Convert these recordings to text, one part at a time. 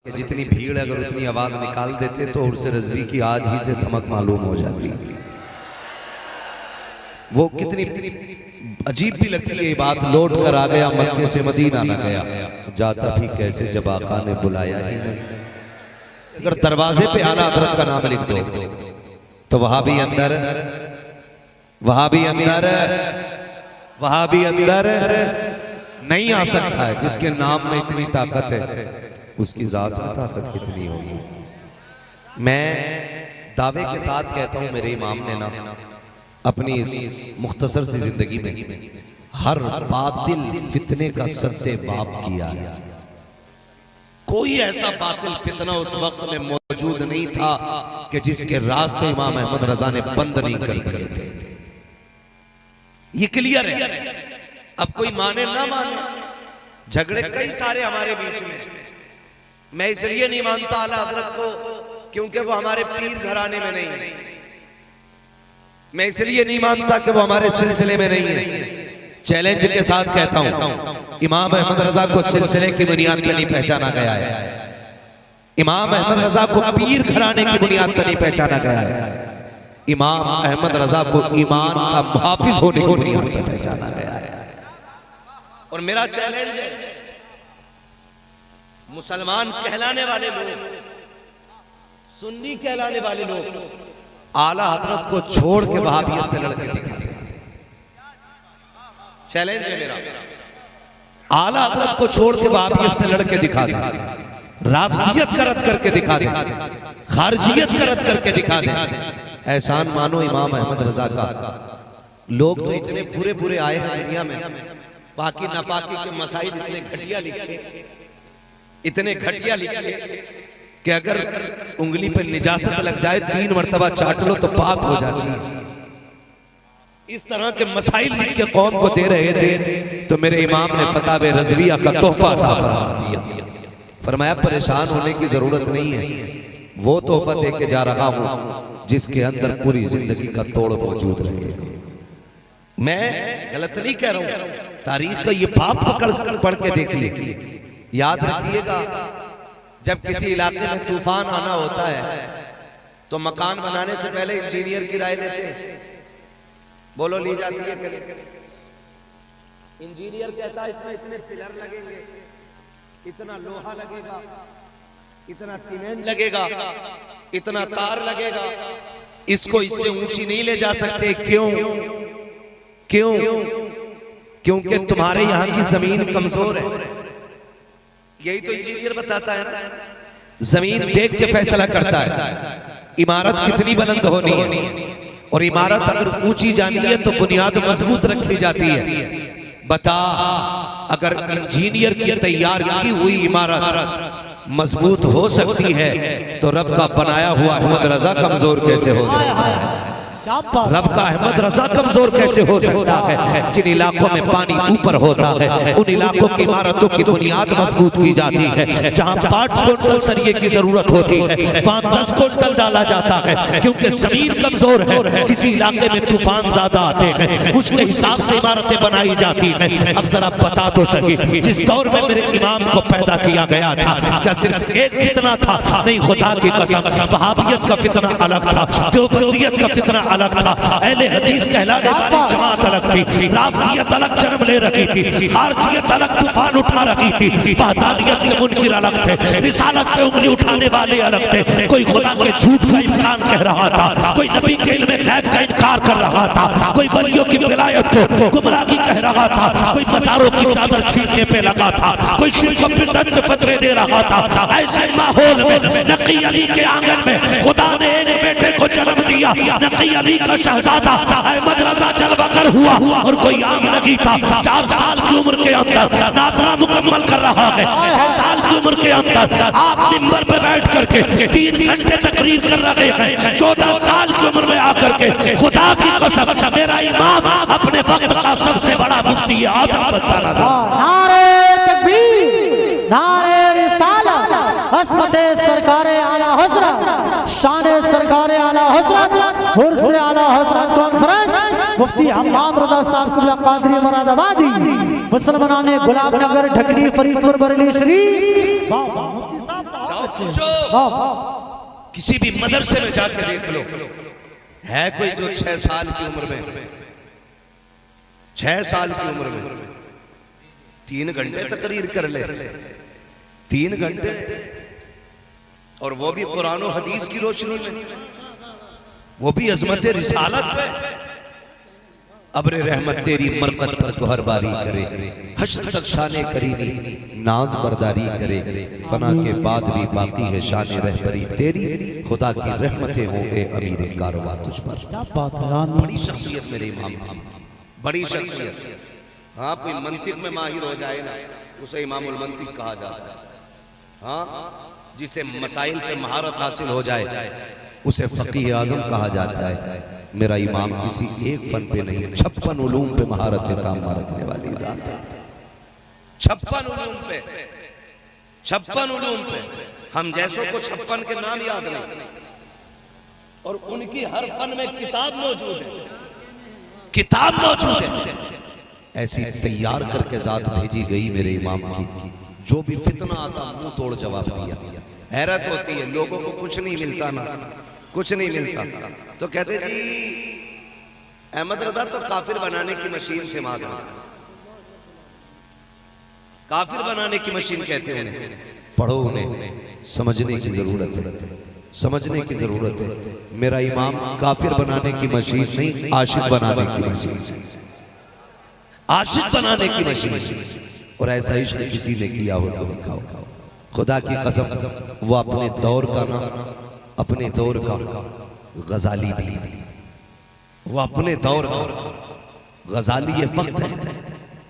कि जितनी भीड़ अगर उतनी आवाज निकाल देते तो उर्स रज़वी की आज ही से धमक मालूम हो जाती। वो कितनी अजीब भी लगती है ये बात। लौट कर आ गया मक्के से मदीना न गया, जाता भी कैसे जब आका ने बुलाया ही नहीं। अगर दरवाजे पे आला हज़रत का नाम लिख दो तो वहां भी अंदर, वहां भी अंदर, वहां भी अंदर नहीं आ सकता है। जिसके नाम में इतनी ताकत है उसकी जात में ताकत कितनी होगी। मैं दावे के साथ कहता हूं मेरे इमाम ने ना अपनी इस मुख्तसर सी जिंदगी में हर बातिल फितने का सद्दे बाप किया है। कोई ऐसा बातिल फितना उस वक्त में मौजूद नहीं था कि जिसके रास्ते इमाम अहमद रजा ने बंद नहीं कर दिए थे। ये क्लियर है। अब कोई माने ना माने, झगड़े कई सारे हमारे बीच में। मैं इसलिए नहीं मानता आला हज़रत को क्योंकि वो हमारे पीर घराने में नहीं है। मैं इसलिए नहीं मानता कि वो हमारे सिलसिले में नहीं है। चैलेंज के साथ कहता हूं इमाम अहमद रजा को सिलसिले की बुनियाद पर नहीं पहचाना गया है। इमाम अहमद रजा को पीर घराने की बुनियाद पर नहीं पहचाना गया है। इमाम अहमद रजा को ईमान का मुहाफिज होने की बुनियाद पर पहचाना गया है। और मेरा चैलेंज है मुसलमान कहलाने वाले लोग, सुन्नी कहलाने वाले लोग आला हज़रत को छोड़ के वहाबियत से लड़के दिखा दे। चैलेंज है मेरा। आला हज़रत को छोड़ के वहाबियत से लड़के दिखा दे, राफजियत का रद्द करके दिखा दे, खारजियत का रद्द करके दिखा दे। एहसान मानो इमाम अहमद रजा का। लोग तो इतने बुरे बुरे आए हैं दुनिया में, पाकी नापाकी के मसाइल इतने घटिया लिखे, इतने घटिया लिखे कि अगर उंगली पर निजासत लग जाए 3 मरतबा चाट लो तो पाक हो जाती है। इस तरह के मसाइल लिख के कौम को दे रहे थे तो मेरे इमाम ने फतावे रज़विया का तोहफा अता फरमा दिया। फरमाया परेशान होने की जरूरत नहीं है, वो तोहफा दे के जा रहा हूं जिसके अंदर पूरी जिंदगी का तोड़ मौजूद रहेगा। मैं गलत नहीं कह रहा हूं, तारीख का ये बाप पढ़ के देखिए। याद रखिएगा जब किसी इलाके में तूफान आना होता है तो मकान बनाने से पहले इंजीनियर की राय लेते हैं। बोलो ली जाती है? इंजीनियर कहता है इसमें इतने पिलर लगेंगे, इतना लोहा लगेगा, इतना सीमेंट लगेगा, इतना तार लगेगा, इसको इससे ऊंची नहीं ले जा सकते। क्यों? क्यों? क्योंकि तुम्हारे यहां की जमीन कमजोर है। यही तो इंजीनियर बताता है ना। जमीन देख के फैसला करता है इमारत कितनी बुलंद होनी है, और इमारत अगर ऊंची जानी है तो बुनियाद मजबूत रखी जाती है। बता अगर इंजीनियर की तैयार की हुई इमारत मजबूत हो सकती है तो रब का बनाया हुआ अहमद रजा कमजोर कैसे हो सकता है? रब का अहमद रजा कमजोर कैसे हो सकता है? जिन इलाकों में पानी ऊपर होता है उन इलाकों की इमारतों की बुनियाद मजबूत की जाती है। जहां 5 क्विंटल सरिये की जरूरत होती है वहां 10 क्विंटल डाला जाता है, क्योंकि जमीन कमजोर है। किसी इलाके में तूफान ज्यादा आते हैं उसके हिसाब से इमारतें बनाई जाती हैं। अब जरा बता तो सही, जिस दौर में मेरे इमाम को पैदा किया गया था क्या सिर्फ एक फितना था? नहीं, खुदा की कसम वहाबियत का फितना अलग था, देवबंदियत का फितना अलग था, अहले हदीस कहलाने वाली जमात अलग थी, राफजियत अलग जन्म ले रखी थी, खारजियत अलग तूफान उठा रखी थी, वहदानियत के मुनकिर अलग थे, रिसालत पे उंगली उठाने वाले अलग थे। कोई खुदा के झूठ का इम्कान कह रहा था, कोई नबी के इल्म गैब का इनकार कर रहा था, कोई वलियों की विलायत को गुमराही कह रहा था, कोई मज़ारों की चादर छीनने पे लगा था, कोई शिर्क को बिदअत के फतवे दे रहा था। ऐसे माहौल में नकी अली के आंगन में खुदा ने एक बेटे को जन्म दिया। नकी अली का शहजादा अहमद रजा जलवागर हुआ और कोई आम नहीं था। 4 साल की उम्र के अंदर नादरा मुकम्मल कर रहा है। 6 साल की उम्र के अंदर आप मिंबर पे बैठ करके 3 घंटे तकरीर कर रहे हैं। 14 साल की उम्र में आकर के खुदा की कसम मेरा इमाम अपने वक्त का सबसे बड़ा मुफ्ती आज़म बनता नजर। नारे तकबीर, नारे रिसालत, अस्मते सरकारे आला हज़रत, शाने सरकारे आला हज़रत, हुर्से आला हज़रत कॉन्फ्रेंस मुफ्ती हम्माद रज़ा साहब क़िबला क़ादरी मुरादाबादी, मुसलमानाने गुलाम नगर ढकनी फरीदपुर बरेली शरीफ। मुफ्ती साहब पूछो, किसी भी मदरसे में जाके देख लो, है कोई जो 6 साल की उम्र में 6 साल की उम्र में 3 घंटे तकरीर कर ले, 3 घंटे, और वो भी कुरान और हदीस की रोशनी में, वो भी अजमत रिसालत पे। अब्र रहमत तेरी मरकत पर गोहरबारी करे, हश्र तक शाने करीमी नाज बरदारी करे, फना के बाद भी बाकी है शान रहबरी तेरी, खुदा की रहमतें हों ए अमीर कारवां तुझ पर। क्या बात है यार। बड़ी शख्सियत मेरे इमाम की, बड़ी शख्सियत। हाँ, कोई मंतिक में माहिर हो जाए ना, उसे इमामुल मंतिक कहा जाता है। हाँ, जिसे मसाइल पे महारत हासिल हो जाए उसे फकीह आजम कहा जाता है। मेरा इमाम किसी एक फन पे नहीं, 56 उलूम पे महारत तामा रखने वाली जात है। 56 उलूम पे, 56 उलूम पे। हम जैसों को 56 के नाम याद नहीं, और उनकी हर फन में किताब मौजूद है, किताब मौजूद है। ऐसी तैयार करके जात भेजी गई मेरे इमाम की, जो भी फितना आता मुंह तोड़ जवाब दिया। हैरत होती है, लोगों को कुछ नहीं मिलता ना, कुछ नहीं मिलता, तो कहते जी अहमद रजा तो काफिर बनाने की मशीन थे, माजरा काफिर बनाने की मशीन कहते हैं। पढ़ो, उन्हें समझने की जरूरत है, समझने की जरूरत है। मेरा इमाम काफिर बनाने की मशीन नहीं, आशिक बनाने की मशीन, आशिक बनाने की मशीन। और ऐसा इश्क किसी ने किया हो तो दिखाओ। खुदा की कसम, वो अपने दौर का ना, अपने दौर का गजाली भी, वो अपने दौर का गजाली ये वक्त है।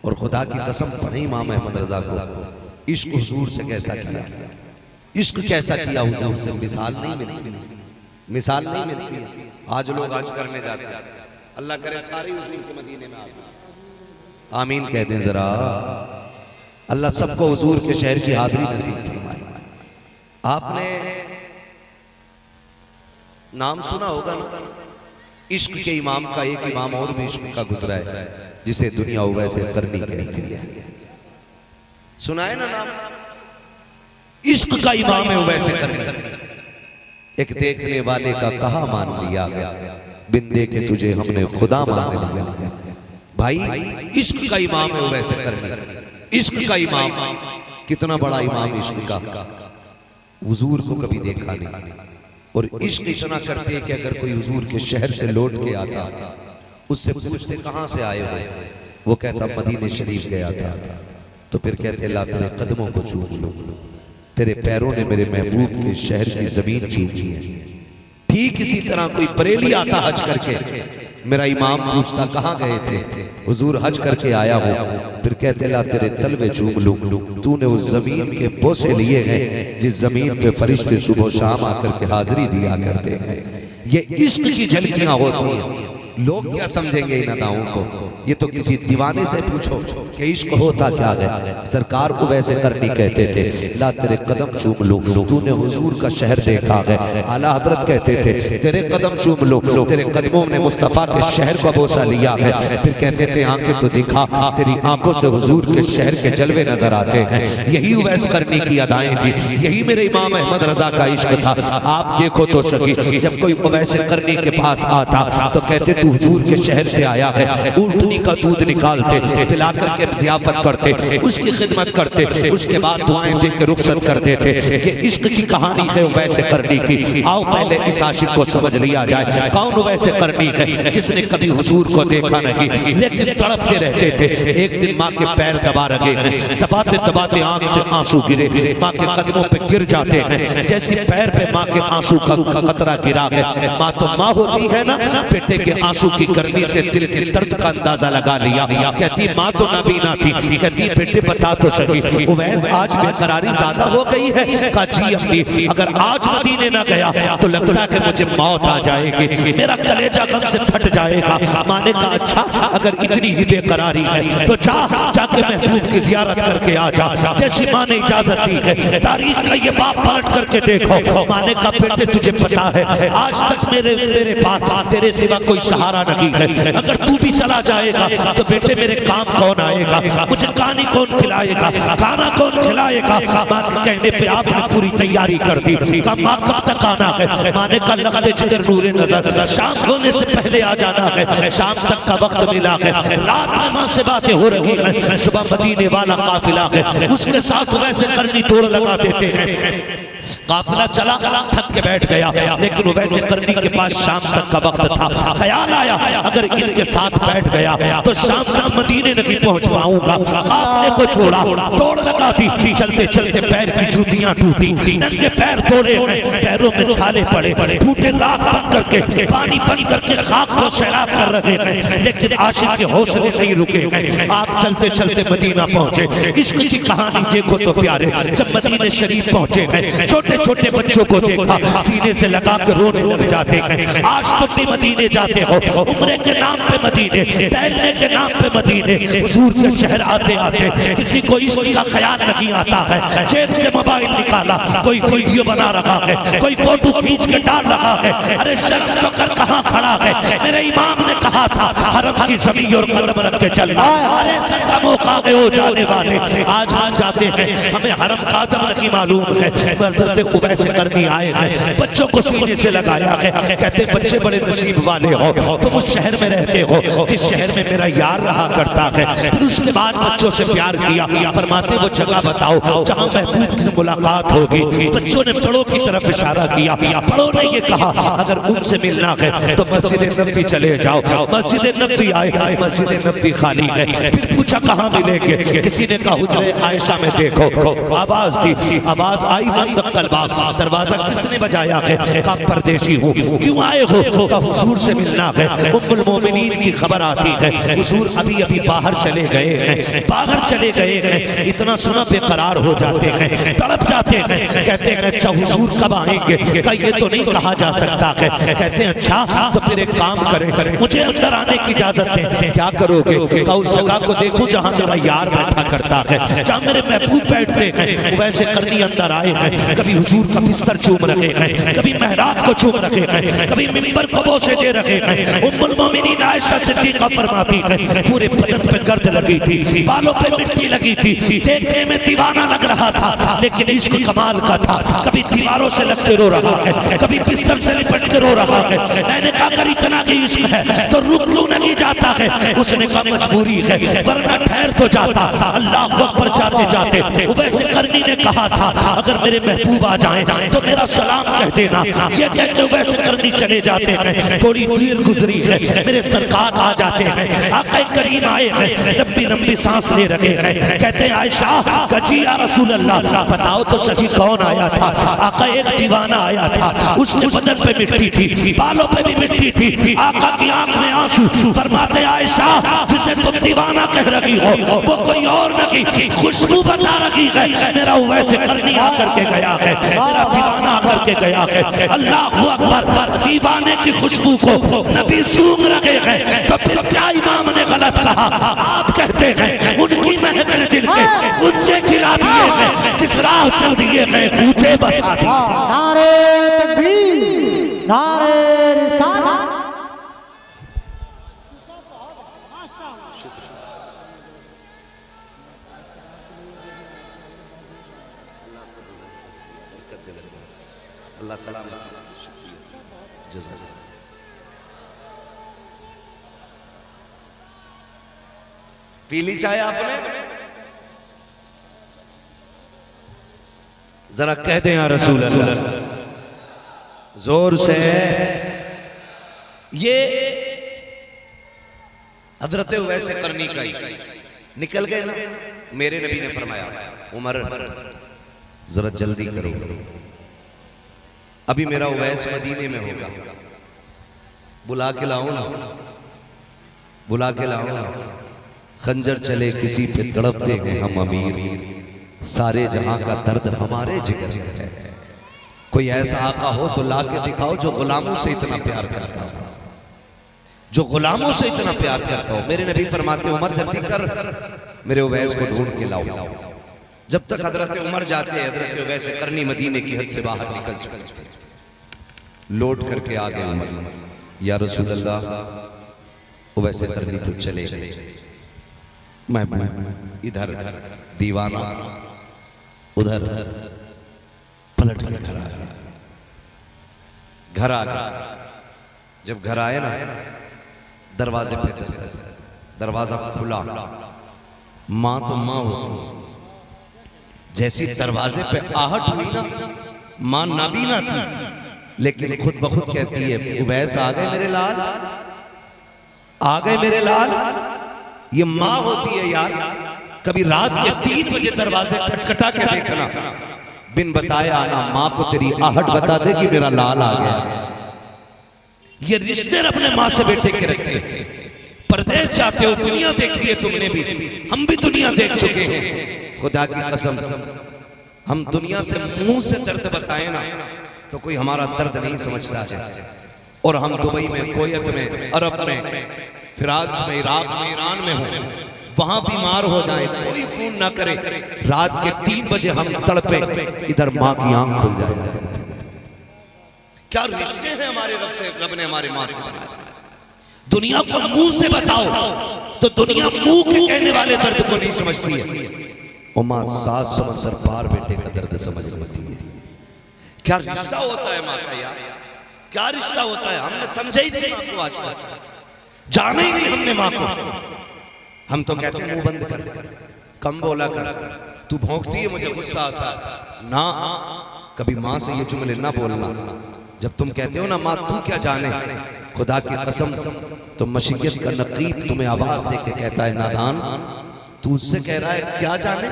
और खुदा की कसम, पढ़े इमाम अहमद रजा को इश्क हुजूर से कैसा किया, इश्क कैसा किया हुजूर से, मिसाल नहीं मिलती, मिसाल नहीं मिलती। आज लोग आज करने जाते हैं, अल्लाह करे सारे हुजूर के मदीने में आ जाए। आमीन कह दें जरा। अल्लाह सबको हुजूर के शहर की हाजिरी नसीब फरमाए। आपने नाम सुना होगा ना, इश्क के इमाम का, एक इमाम और भी इश्क का गुजरा है, जिसे दुनिया वैसे करनी कहती है। सुना है ना नाम? इश्क का इमाम है वैसे करनी। एक देखने वाले का कहा मान लिया गया, बिन देखे तुझे हमने खुदा मान लिया गया। भाई, इश्क का इमाम है वैसे करनी, इश्क का इमाम। कितना बड़ा इमाम इश्क का, हुजूर को कभी देखा नहीं। और इश्क इतना करते कि अगर कोई हुजूर के शहर से लौट के आता, उससे पूछते कहां से आए हो, वो कहता मदीने शरीफ गया था। तो फिर कहते ला तेरे कदमों को चूम लो, तेरे पैरों ने मेरे महबूब के शहर की जमीन चूमी है। ठीक इसी तरह कोई बरेली आता हज करके, मेरा इमाम पूछता कहां गए थे, हुजूर हज करके आया हो। फिर कहते ला तेरे तलवे चूम लूं, तूने उस जमीन के बोसे लिए हैं जिस जमीन पे फरिश्ते सुबह शाम आकर के हाजिरी दिया करते हैं। ये इश्क की झलकियां होती हैं। लोग क्या समझेंगे इन अदाओं को? ये तो किसी दीवाने से पूछो कि इश्क होता क्या है। सरकार को वैसे करनी कहते थे, ला तेरे कदम चूम लो, तूने हुजूर का शहर देखा है। आला हजरत कहते थे तेरे कदम चूम लो, तेरे कदमों ने मुस्तफा के शहर का बोसा लिया है। फिर कहते थे आंखें तो दिखा, तेरी आंखों से हुजूर के शहर के जलवे नजर आते हैं। यही उवैस करनी की अदाएं थी, यही मेरे इमाम अहमद रजा का इश्क था। आप देखो तो सकी, जब कोई उवैस करनी के पास आता तो कहते तू हुजूर के शहर से आया है। ऊंटनी का दूध निकालते, पिला करके जियाफत करते, उसकी खिदमत करते, उसके बाद दुआएं दे के रुखसत कर देते। ये इश्क की कहानी है वैसे करनी की। आओ पहले इस आशिक को समझ लिया जाए, कौन वैसे करनी है जिसने कभी हुजूर को देखा नहीं लेकिन तड़पते रहते थे। एक दिन माँ के पैर दबा रखे हैं, दबाते दबाते आंख से आंसू गिरे, माँ के कदमों पे गिर जाते हैं। जैसे पैर पे माँ के आंसू का कतरा गिरा है, माँ तो माँ होती है ना, बेटे के आंसू की गर्मी से दिल के दर्द का अंदाजा लगा लिया। कहती माँ तो नबीना थी, कहती बेटे बता तो सही उवैस आज बेकरारी ज्यादा हो गई है। कहा जी अम्मी, अगर आज मदीने ना गया तो लगता कि मुझे मौत आ जाएगी, मेरा कलेजा गम से फट जाएगा। माँ ने कहा अच्छा, अगर इतनी ही बेकरारी है तो जाके महबूब की जियारत करके आ जा। जैसी माँ ने इजाजत दी है, तारीख का ये बाप पलट करके देखो। माँ ने कहा बेटे तुझे पता है आज तक मेरे पास तेरे सिवा कोई सहारा नहीं है। अगर तू भी चला जाएगा तो बेटे मेरे काम कौन आएगा, मुझे पानी कौन खिलाएगा, खाना कौन खिलाएगा। माँ के कहने पे आपने पूरी तैयारी कर दी। कहा माँ कब तक आना है? माँ ने कहा लगते जिगर नूरे नजर, शाम होने से पहले आ जाना है। शाम तक का वक्त मिला है, रात में माँ से बातें हो रही हैं। सुबह मदीने वाला काफिला है, उसके साथ वैसे करनी तोड़ लगा देते हैं। काफिला चला, थक के बैठ गया, लेकिन वैसे करनी के पास शाम तक का वक्त था। ख्याल आया अगर इनके साथ बैठ गया तो शाम तक मदीने नहीं पहुंच पाऊंगा। काफिले को छोड़ा, तोड़ लगा दी। चलते चलते पैर की जूतियां टूटी, नंगे पैर तोड़े, पैरों में छाले पड़े, फूटे राख बन करके, पानी बन करके खाक को सैराब कर रहे हैं। लेकिन आशिक के हौसले नहीं रुके हैं। आप चलते चलते मदीना पहुंचे। इश्क की कहानी देखो तो प्यारे, जब मदीने शरीफ पहुंचे हैं, छोटे छोटे बच्चों को देखा, सीने से लगा कर रोने लग जाते हैं। आज तुम भी मदीने जाते हो, उम्रे के नाम पे मदीने, टहलने के नाम पे मदीने। हुजूर के शहर आते आते किसी को इश्क का ख्याल नहीं आता है। जेब से मोबाइल निकाला, कोई वीडियो बना रहा है, कोई फोटो खींच के डाल रहा है। अरे शर्म तो कर, कहाँ खड़ा है? मेरे इमाम ने कहा था हरम की जमीन और कदम रख के चलना। अरे सदा मौका हो जाने वाले, आज हम जाते हैं, हमें हरम का कदम नहीं मालूम है। हजरत उवैस करनी आए हैं, बच्चों को सीने से लगाया है। कहते बच्चे बड़े नसीब वाले हो, तुम उस शहर में रहते हो जिस शहर में मेरा यार रहा करता है। फिर उसके बाद बच्चों से प्यार किया। फरमाते वो जगह बताओ जहां महबूब से मुलाकात होगी। बच्चों ने बड़ों की तरफ इशारा किया। बड़ों ने ये कहा अगर उनसे मिलना है तो मस्जिद नबवी चले जाओ। मस्जिद नबवी आए, मस्जिद नबवी खाली है। फिर पूछा कहाँ मिलेंगे? किसी ने कहा हुजरे आयशा में देखो। आवाज दी, आवाज आई बंद कलबा। दरवाजा किसने बजाया है? कहा परदेशी हूँ। क्यों आए हो? कहा हुजूर से मिलना है। उम्मुल मोमिनीन की खबर आती है हुजूर अभी अभी बाहर चले गए हैं, बाहर चले गए हैं। इतना सुना बेकरार हो जाते हैं, तड़प जाते हैं। कहते हैं अच्छा हुजूर कब आएंगे? कहा ये तो नहीं कहा जा सकता है। कहते हैं अच्छा तो फिर एक काम करें, मुझे अंदर आने की इजाजत दें। क्या करोगे? कहा उस जगह को देखूं जहां मेरा यार बैठा करता है, जहां मेरे महबूब बैठते हैं। वैसे करनी अंदर आए हैं, कभी हुजूर का बिस्तर चूम रखे हैं, कभी मेहराब को चूम रखे हैं, कभी मिंबर को बोसे दे रखे हैं। उम्मुल मोमिनीन आयशा सिद्दीका फरमाती है पूरे बदन पे गर्द लगी थी, बालों पे मिट्टी लगी थी, देखने में दीवाना लग रहा था, लेकिन इश्क कमाल का था। कभी दीवारों से लग के रो रहा है, कभी बिस्तर से लिपट के रो रहा है। मैंने कहा अगर इतना ही इश्क है तो रुक क्यों नहीं जाता है? उसने कहा मजबूरी है, वरना ठहर तो जाता। अल्लाह अकबर जाते जाते वैसे करनी ने कहा था अगर मेरे महबूब आ जाएं तो मेरा सलाम कह देना। ये कह के वैसे करनी चले जाते हैं। थोड़ी देर गुजरी है, मेरे सरकार आ जाते हैं। आका करीम आए हैं, लंबी लंबी सांस ले रहे हैं। कहते हैं आयशा गजी या रसूल अल्लाह, बताओ तो सही कौन आया था? आका एक दीवाना आया था, उसके बदन पे मिट्टी थी, बालों पे भी मिट्टी थी, आका की आंख में आंसू। फरमाते आयशा जिसे तुम दीवाना कह रही हो वो कोई और नहीं, खुशबू बता रही है। मेरा वैसे करनी आकर के गया है, मेरा दीवाना आकर के गया है। अल्लाह अकबर, दीवाने की खुशबू को नबी सूंघ रहे हैं। तो फिर क्या इमाम ने गलत कहा? आप कहते हैं उनकी महक ने दिल के ऊंचे खिला दिए हैं, जिस राह चल दिए हैं ऊंचे बसा दिए। नारे तकबीर, नारे रिसालत। अल्लाह सलाम। पी ली चाय आपने? जरा कह दें या रसूल अल्लाह जोर से। ये हजरत वैसे करनी का ही निकल गए ना। मेरे नबी ने फरमाया उमर जरा जल्दी करो, अभी मेरा उवैस मदीने में होगा, बुला के लाओ ना, बुला के लाओ ना। खंजर चले किसी पे तड़पते हैं हम अमीर, सारे जहां का दर्द हमारे जिगर में है। कोई ऐसा आका हो तो ला के दिखाओ जो गुलामों से इतना प्यार करता हो, जो गुलामों से इतना प्यार करता हो। मेरे नबी फरमाते उमर जल्दी कर, मेरे उवैस को ढूंढ के लाओ। जब तक हजरत उमर जाते हैं, हजरत उवैस करनी मदीने की हद से बाहर निकल चुके थे। लौट करके आ गए उमर, या रसूल अल्लाह वो वैसे करनी तो चले गए। मैं इधर दीवाना, उधर पलट के घर आ गया। घर आ गया, जब घर आए ना, दरवाजे पे दस्तक, दरवाजा खुला। मां तो मां होती है, जैसी दरवाजे पे आहट हुई ना, मां नाबीना थी, लेकिन खुद ब खुद कहती है, उवैस आ गए मेरे लाल, आ गए मेरे लाल। ये मां होती है यार। कभी रात के 3 बजे दरवाजे खटखटा के देखना, बिन बताए आना, मां को तेरी आहट बता देगी मेरा लाल आ गया। ये रिश्ते अपने मां से बेटे के रखे। परदेश जाते हो, दुनिया देखी है तुमने भी, हम भी दुनिया देख चुके हैं। खुदा की कसम, हम दुनिया से मुंह से दर्द बताए ना तो कोई हमारा दर्द नहीं समझता है। और हम दुबई में, कुवैत में, अरब में, फिराज में, इराक में, ईरान में हो, वहां बीमार हो जाए, कोई फोन ना करे, रात के 3 बजे हम तड़पे, इधर मां की आंख खुल जाए। क्या रिश्ते हैं हमारे रब से, रब ने हमारे मां से बनाए। दुनिया को मुंह से बताओ तो दुनिया मुंह के कहने वाले दर्द को नहीं समझती है, और मां 7 समंदर पार बेटे का दर्द समझ लेती है। क्या रिश्ता होता है मां का यार, क्या रिश्ता होता है। हमने समझा ही नहीं मां को, आज तक जाना ही नहीं हमने मां को। हम तो कहते हैं मुंह बंद कर, कम बोला कर, तू भौंकती है मुझे गुस्सा आता है ना। कभी मां से ये जुमले ना बोलना। जब तुम कहते हो ना मां तू क्या जाने, खुदा की कसम, तो मशीयत का नकीब तुम्हें आवाज दे के कहता है, नादान, तू उससे कह रहा है क्या जाने,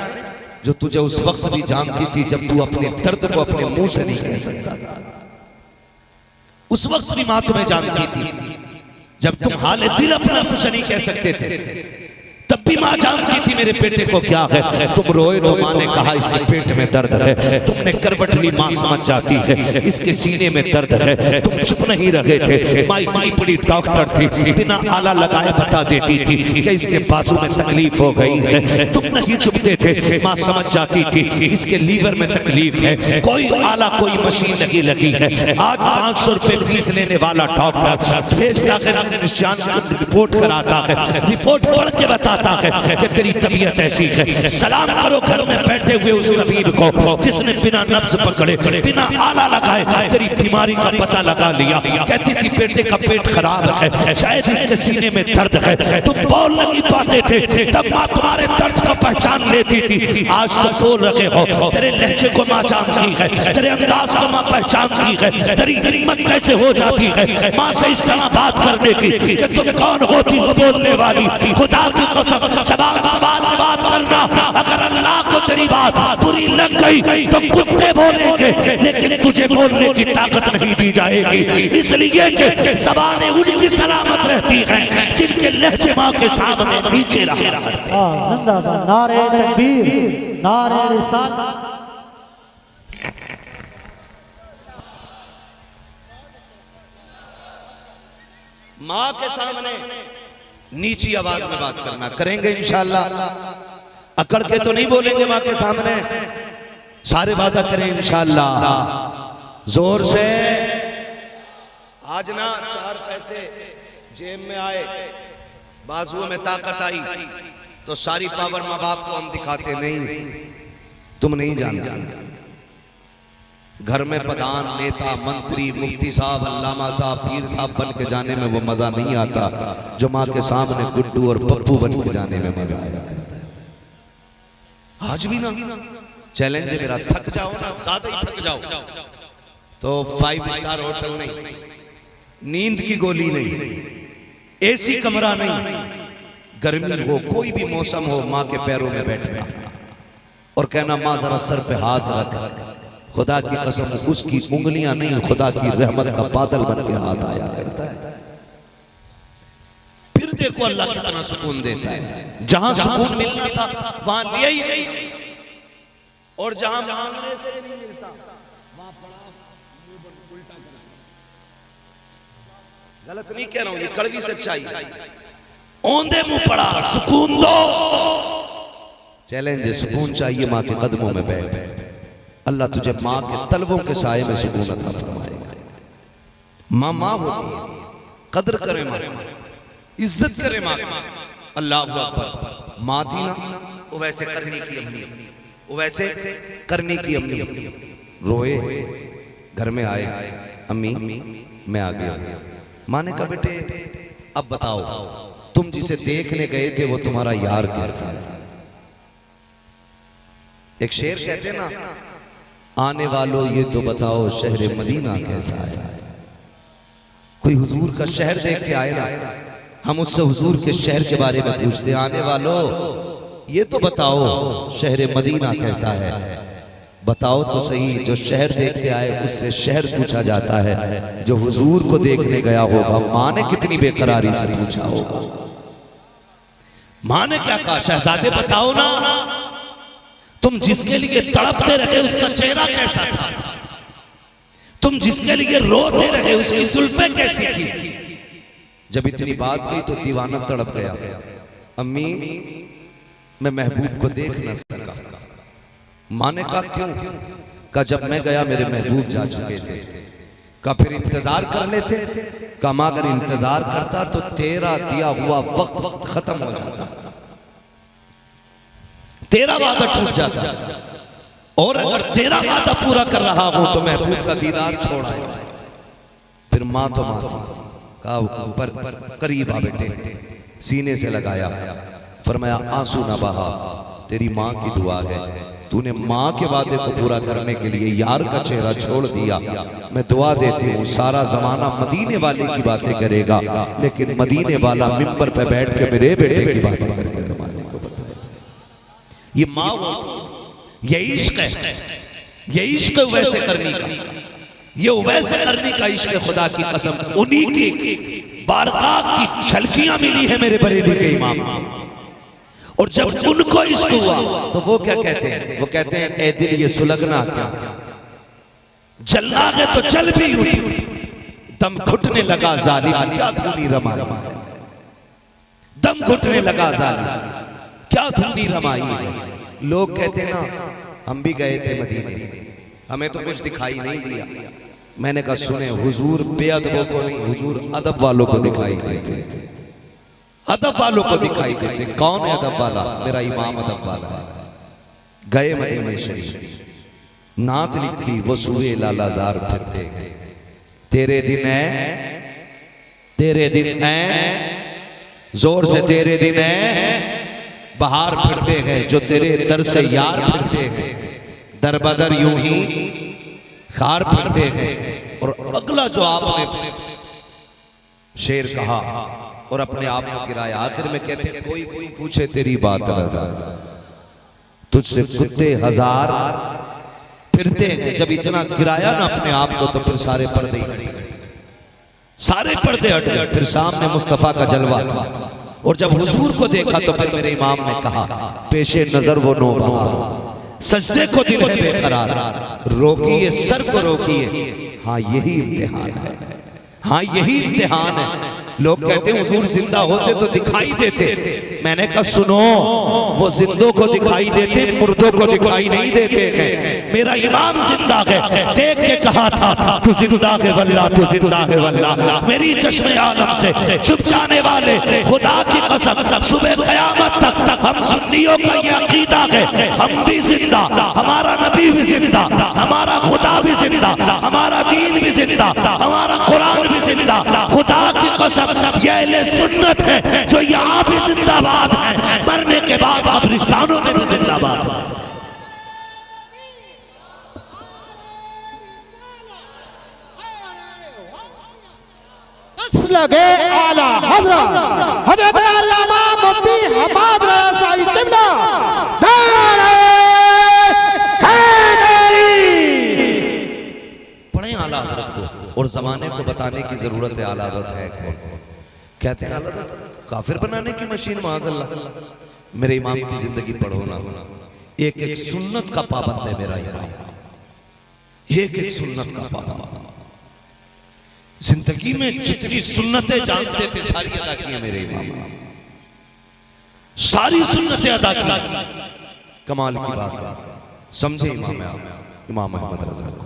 जो तुझे उस वक्त भी जानती थी जब तू अपने दर्द को अपने मुंह से नहीं कह सकता था। उस वक्त भी मां तुम्हें जानती थी, जब तुम हाल दिल अपना मुंह से नहीं कह सकते थे, तब भी मां जानती थी मेरे बेटे को क्या है। तुम रोए तो मां ने कहा इसके पेट में दर्द है। तुमने करवट ली, मां समझ जाती है इसके सीने में दर्द है। तुम चुप नहीं रहे थे, मां इतनी बड़ी डॉक्टर थी, बिना आला लगाए बता देती थी कि इसके बाजू में तकलीफ हो गई है। तुम नहीं चुपते थे, मां समझ जाती थी इसके लीवर में तकलीफ है, कोई आला कोई मशीन लगी है। आज 500 रुपए फीस लेने वाला डॉक्टर भेजता है, रिपोर्ट कराता है, रिपोर्ट पढ़ के बताता है कि तेरी तबीयत ऐसी है। सलाम करो घर में बैठे हुए उस तबीब को जिसने बिना नब्ज पकड़े, बिना आला लगाए तेरी बीमारी का पता लगा लिया। कहती थी बेटे का पेट खराब है, शायद इसके सीने में दर्द है। तुम बोल नहीं पाते थे, तब मां तुम्हारे दर्द को पहचान लेती थी। आज तो बोल रहे हो, तेरे लहजे को मां जानती है, तेरे अंदाज को मां पहचानती है। तेरी हिम्मत कैसे हो जाती है मां से इस तरह बात करने की कि तुम कौन होती हो बोलने वाली। खुदा की सवाल की बात करना, अगर अल्लाह को तेरी बात बुरी लग गई तो कुत्ते बोलेंगे, लेकिन तुझे बोलने की ताकत नहीं दी जाएगी। इसलिए कि ज़बानें उनकी सलामत रहती हैं जिनके लहजे मां के सामने नीचे रहा करते हैं। जिंदाबाद, नारे तकबीर, नारे रिसालत। मां के सामने नीची आवाज में बात करना, करेंगे इंशाअल्लाह। अकड़ के तो नहीं बोलेंगे मां के सामने, सारे वादा करें इंशाअल्लाह। जोर से आज ना 4 पैसे जेब में आए, बाजुओं में ताकत आई, तो सारी पावर मां बाप को हम दिखाते नहीं। तुम नहीं जानते, घर में प्रधान, नेता, मंत्री, मुफ्ती साहब, अल्लामा साहब, पीर साहब बन के जाने में वो मजा नहीं आता जो मां के सामने गुड्डू और पप्पू बन के जाने में मजा आया करता है। आज भी ना चैलेंज है मेरा, थक जाओ ना, ज्यादा ही थक जाओ तो 5 स्टार होटल नहीं, नींद की गोली नहीं, एसी कमरा नहीं, गर्मी हो, कोई भी मौसम हो, मां के पैरों में बैठना और कहना मां जरा सर पे हाथ रख। खुदा की कसम, उसकी उंगलियां नहीं, खुदा की रहमत का बादल बन के हाथ आया करता है। फिर देखो अल्लाह कितना सुकून देता है। जहां सुकून मिलना था वहां लिया ही नहीं, और जहां मांगने से नहीं मिलता वहां पड़ा उल्टा करा। गलत नहीं कह रहा हूं, ये कड़वी सच्चाई। औंधे मुंह पड़ा, सुकून दो। चैलेंज, सुकून चाहिए मां के कदमों में बैठ, अल्लाह तुझे मां के तलवों के साये में सुकून अता फरमाएगा। मां मां होती है, कदर करें मां की। इज्जत करे माँ की। अल्लाह अकबर। माँ थी ना, वो वैसे करने की अम्मी, वो वैसे करने की अम्मी। रोए, घर में आए, अम्मी मैं आ गया। माँ ने कहा बेटे अब बताओ, तुम जिसे देखने गए थे वो तुम्हारा यार कैसा है? एक शेर कहते ना, आने वालों ये तो बताओ शहर मदीना कैसा है। कोई हुजूर का शहर देख के आए ना, हम उससे हुजूर के शहर के बारे में पूछते, आने वालों ये तो बताओ शहर मदीना कैसा है। बताओ तो सही, जो शहर देख के आए उससे शहर पूछा जाता है, जो हुजूर को देखने गया होगा माँ ने कितनी बेकरारी से पूछा होगा। माँ ने क्या कहा, शहजादे बताओ ना, तुम जिसके लिए तड़पते रहे उसका चेहरा कैसा था, तुम जिसके लिए रोते रहे उसकी जुल्फें कैसी थी। जब इतनी बात कही तो दीवाना तड़प गया। अम्मी मैं महबूब को देख न सका। माँ ने कहा क्यों? कहा जब मैं गया मेरे महबूब जा चुके थे। कहा फिर इंतजार कर लेते? कहा अगर इंतजार करता तो तेरा दिया हुआ वक्त खत्म हो जाता, तेरा वादा टूट जाता, और अगर तेरा वादा पूरा कर रहा हो तो महबूब का दीदार छोड़ आए। फिर माँ तो माँ थी, कहा ऊपर करीब आ बेटे, सीने से लगाया, फरमाया आंसू ना बहा, तेरी माँ की दुआ है, तूने माँ के वादे को पूरा करने के लिए यार का चेहरा छोड़ दिया। मैं दुआ देती हूँ सारा जमाना मदीने वाले की बातें करेगा, लेकिन मदीने वाला मिंबर पे बैठ के मेरे बेटे की बातें करके जमाने को बताए। ये माँ वो, ये इश्क है, ये इश्क वैसे करने का, ये वैसे करने का इश्क खुदा की कसम। उन्हीं की बारगाह की झलकियां मिली है मेरे बरेली के इमाम, और जब उनको इश्क हुआ तो वो क्या कहते हैं? वो कहते हैं ए दिल ये सुलगना क्या, जलना है तो जल भी उठ, दम घुटने लगा जालिम क्या धूनी रमाई है। दम घुटने लगा जालिम क्या धूनी रमाई है। लोग कहते ना हम भी गए थे मदीने, हमें तो कुछ दिखाई नहीं दिया। मैंने कहा सुने, हुजूर बेअदबों को नहीं, हुजूर अदब वालों को दिखाई देते, अदब वालों को दिखाई देते। कौन है अदब वाला? मेरा इमाम अदब वाला है। गए मदीने शरीफ, नात लिखी वो सुए लालाजार फिरते हैं, तेरे दिन है, तेरे दिन है, जोर से तेरे दिन है, बाहर फिरते हैं जो तेरे दर से यार फिरते हैं, दर बदर यूं ही खार फिरते हैं। और अगला जो आपने शेर कहा और अपने आप को गिराया, आखिर में कहते हैं कोई कोई पूछे तेरी बात नजर, तुझसे कुत्ते हजार फिरते हैं। जब इतना गिराया ना अपने आप को तो फिर सारे पर्दे हट गए, सारे पर्दे हट गए। फिर सामने मुस्तफा का जलवा था, और जब हुजूर को देखा तो फिर मेरे इमाम ने कहा पेशे नजर वो नो बहार, सजदे को दिल है बेकरार, रोकिए सर को रोकिए, हाँ यही इम्तिहान है, हाँ यही इम्तिहान है। लोग कहते हैं हुजूर जिंदा होते तो दिखाई देते। मैंने कहा सुनो, वो जिंदों को दिखाई देते, मुर्दों को दिखाई नहीं देते हैं। मेरा इमाम जिंदा है, देख के कहा था तू जिंदा है वल्ला, तू जिंदा है वल्ला। मेरी चश्मे आलम से छुप जाने वाले खुदा की कसम, सुबह कयामत तक हम सुन्नियों का ये अकीदा है, हम भी जिंदा, हमारा नबी भी जिंदा, हमारा खुदा भी जिंदा, हमारा दीन भी जिंदा, हमारा कुरान भी जिंदा। खुदा की कसम ये अहले सुन्नत है जो यहाँ भी जिंदाबाद है, मरने के बाद कब्रिस्तानों में भी जिंदाबाद है। लगे आला हज़रत हज़रत अल्लामा मुफ्ती हमाद रज़ा शाही क़िबला दारे हैदरी। पढ़े आला हज़रत को, और जमाने को बताने की जरूरत है आला हज़रत है कौन। कहते हैं आला हज़रत काफिर बनाने की मशीन, माज़अल्लाह। मेरे इमाम की जिंदगी पढ़ो ना, एक एक सुन्नत का पाबंद है मेरा इमाम, एक एक सुन्नत का पाबंद। जिंदगी में जितनी सुन्नतें जानते थे सारी अदा की है मेरे इमाम, सारी सुन्नतें अदा की। कमाल की बात है, समझे इमाम इमाम अहमद रज़ा को।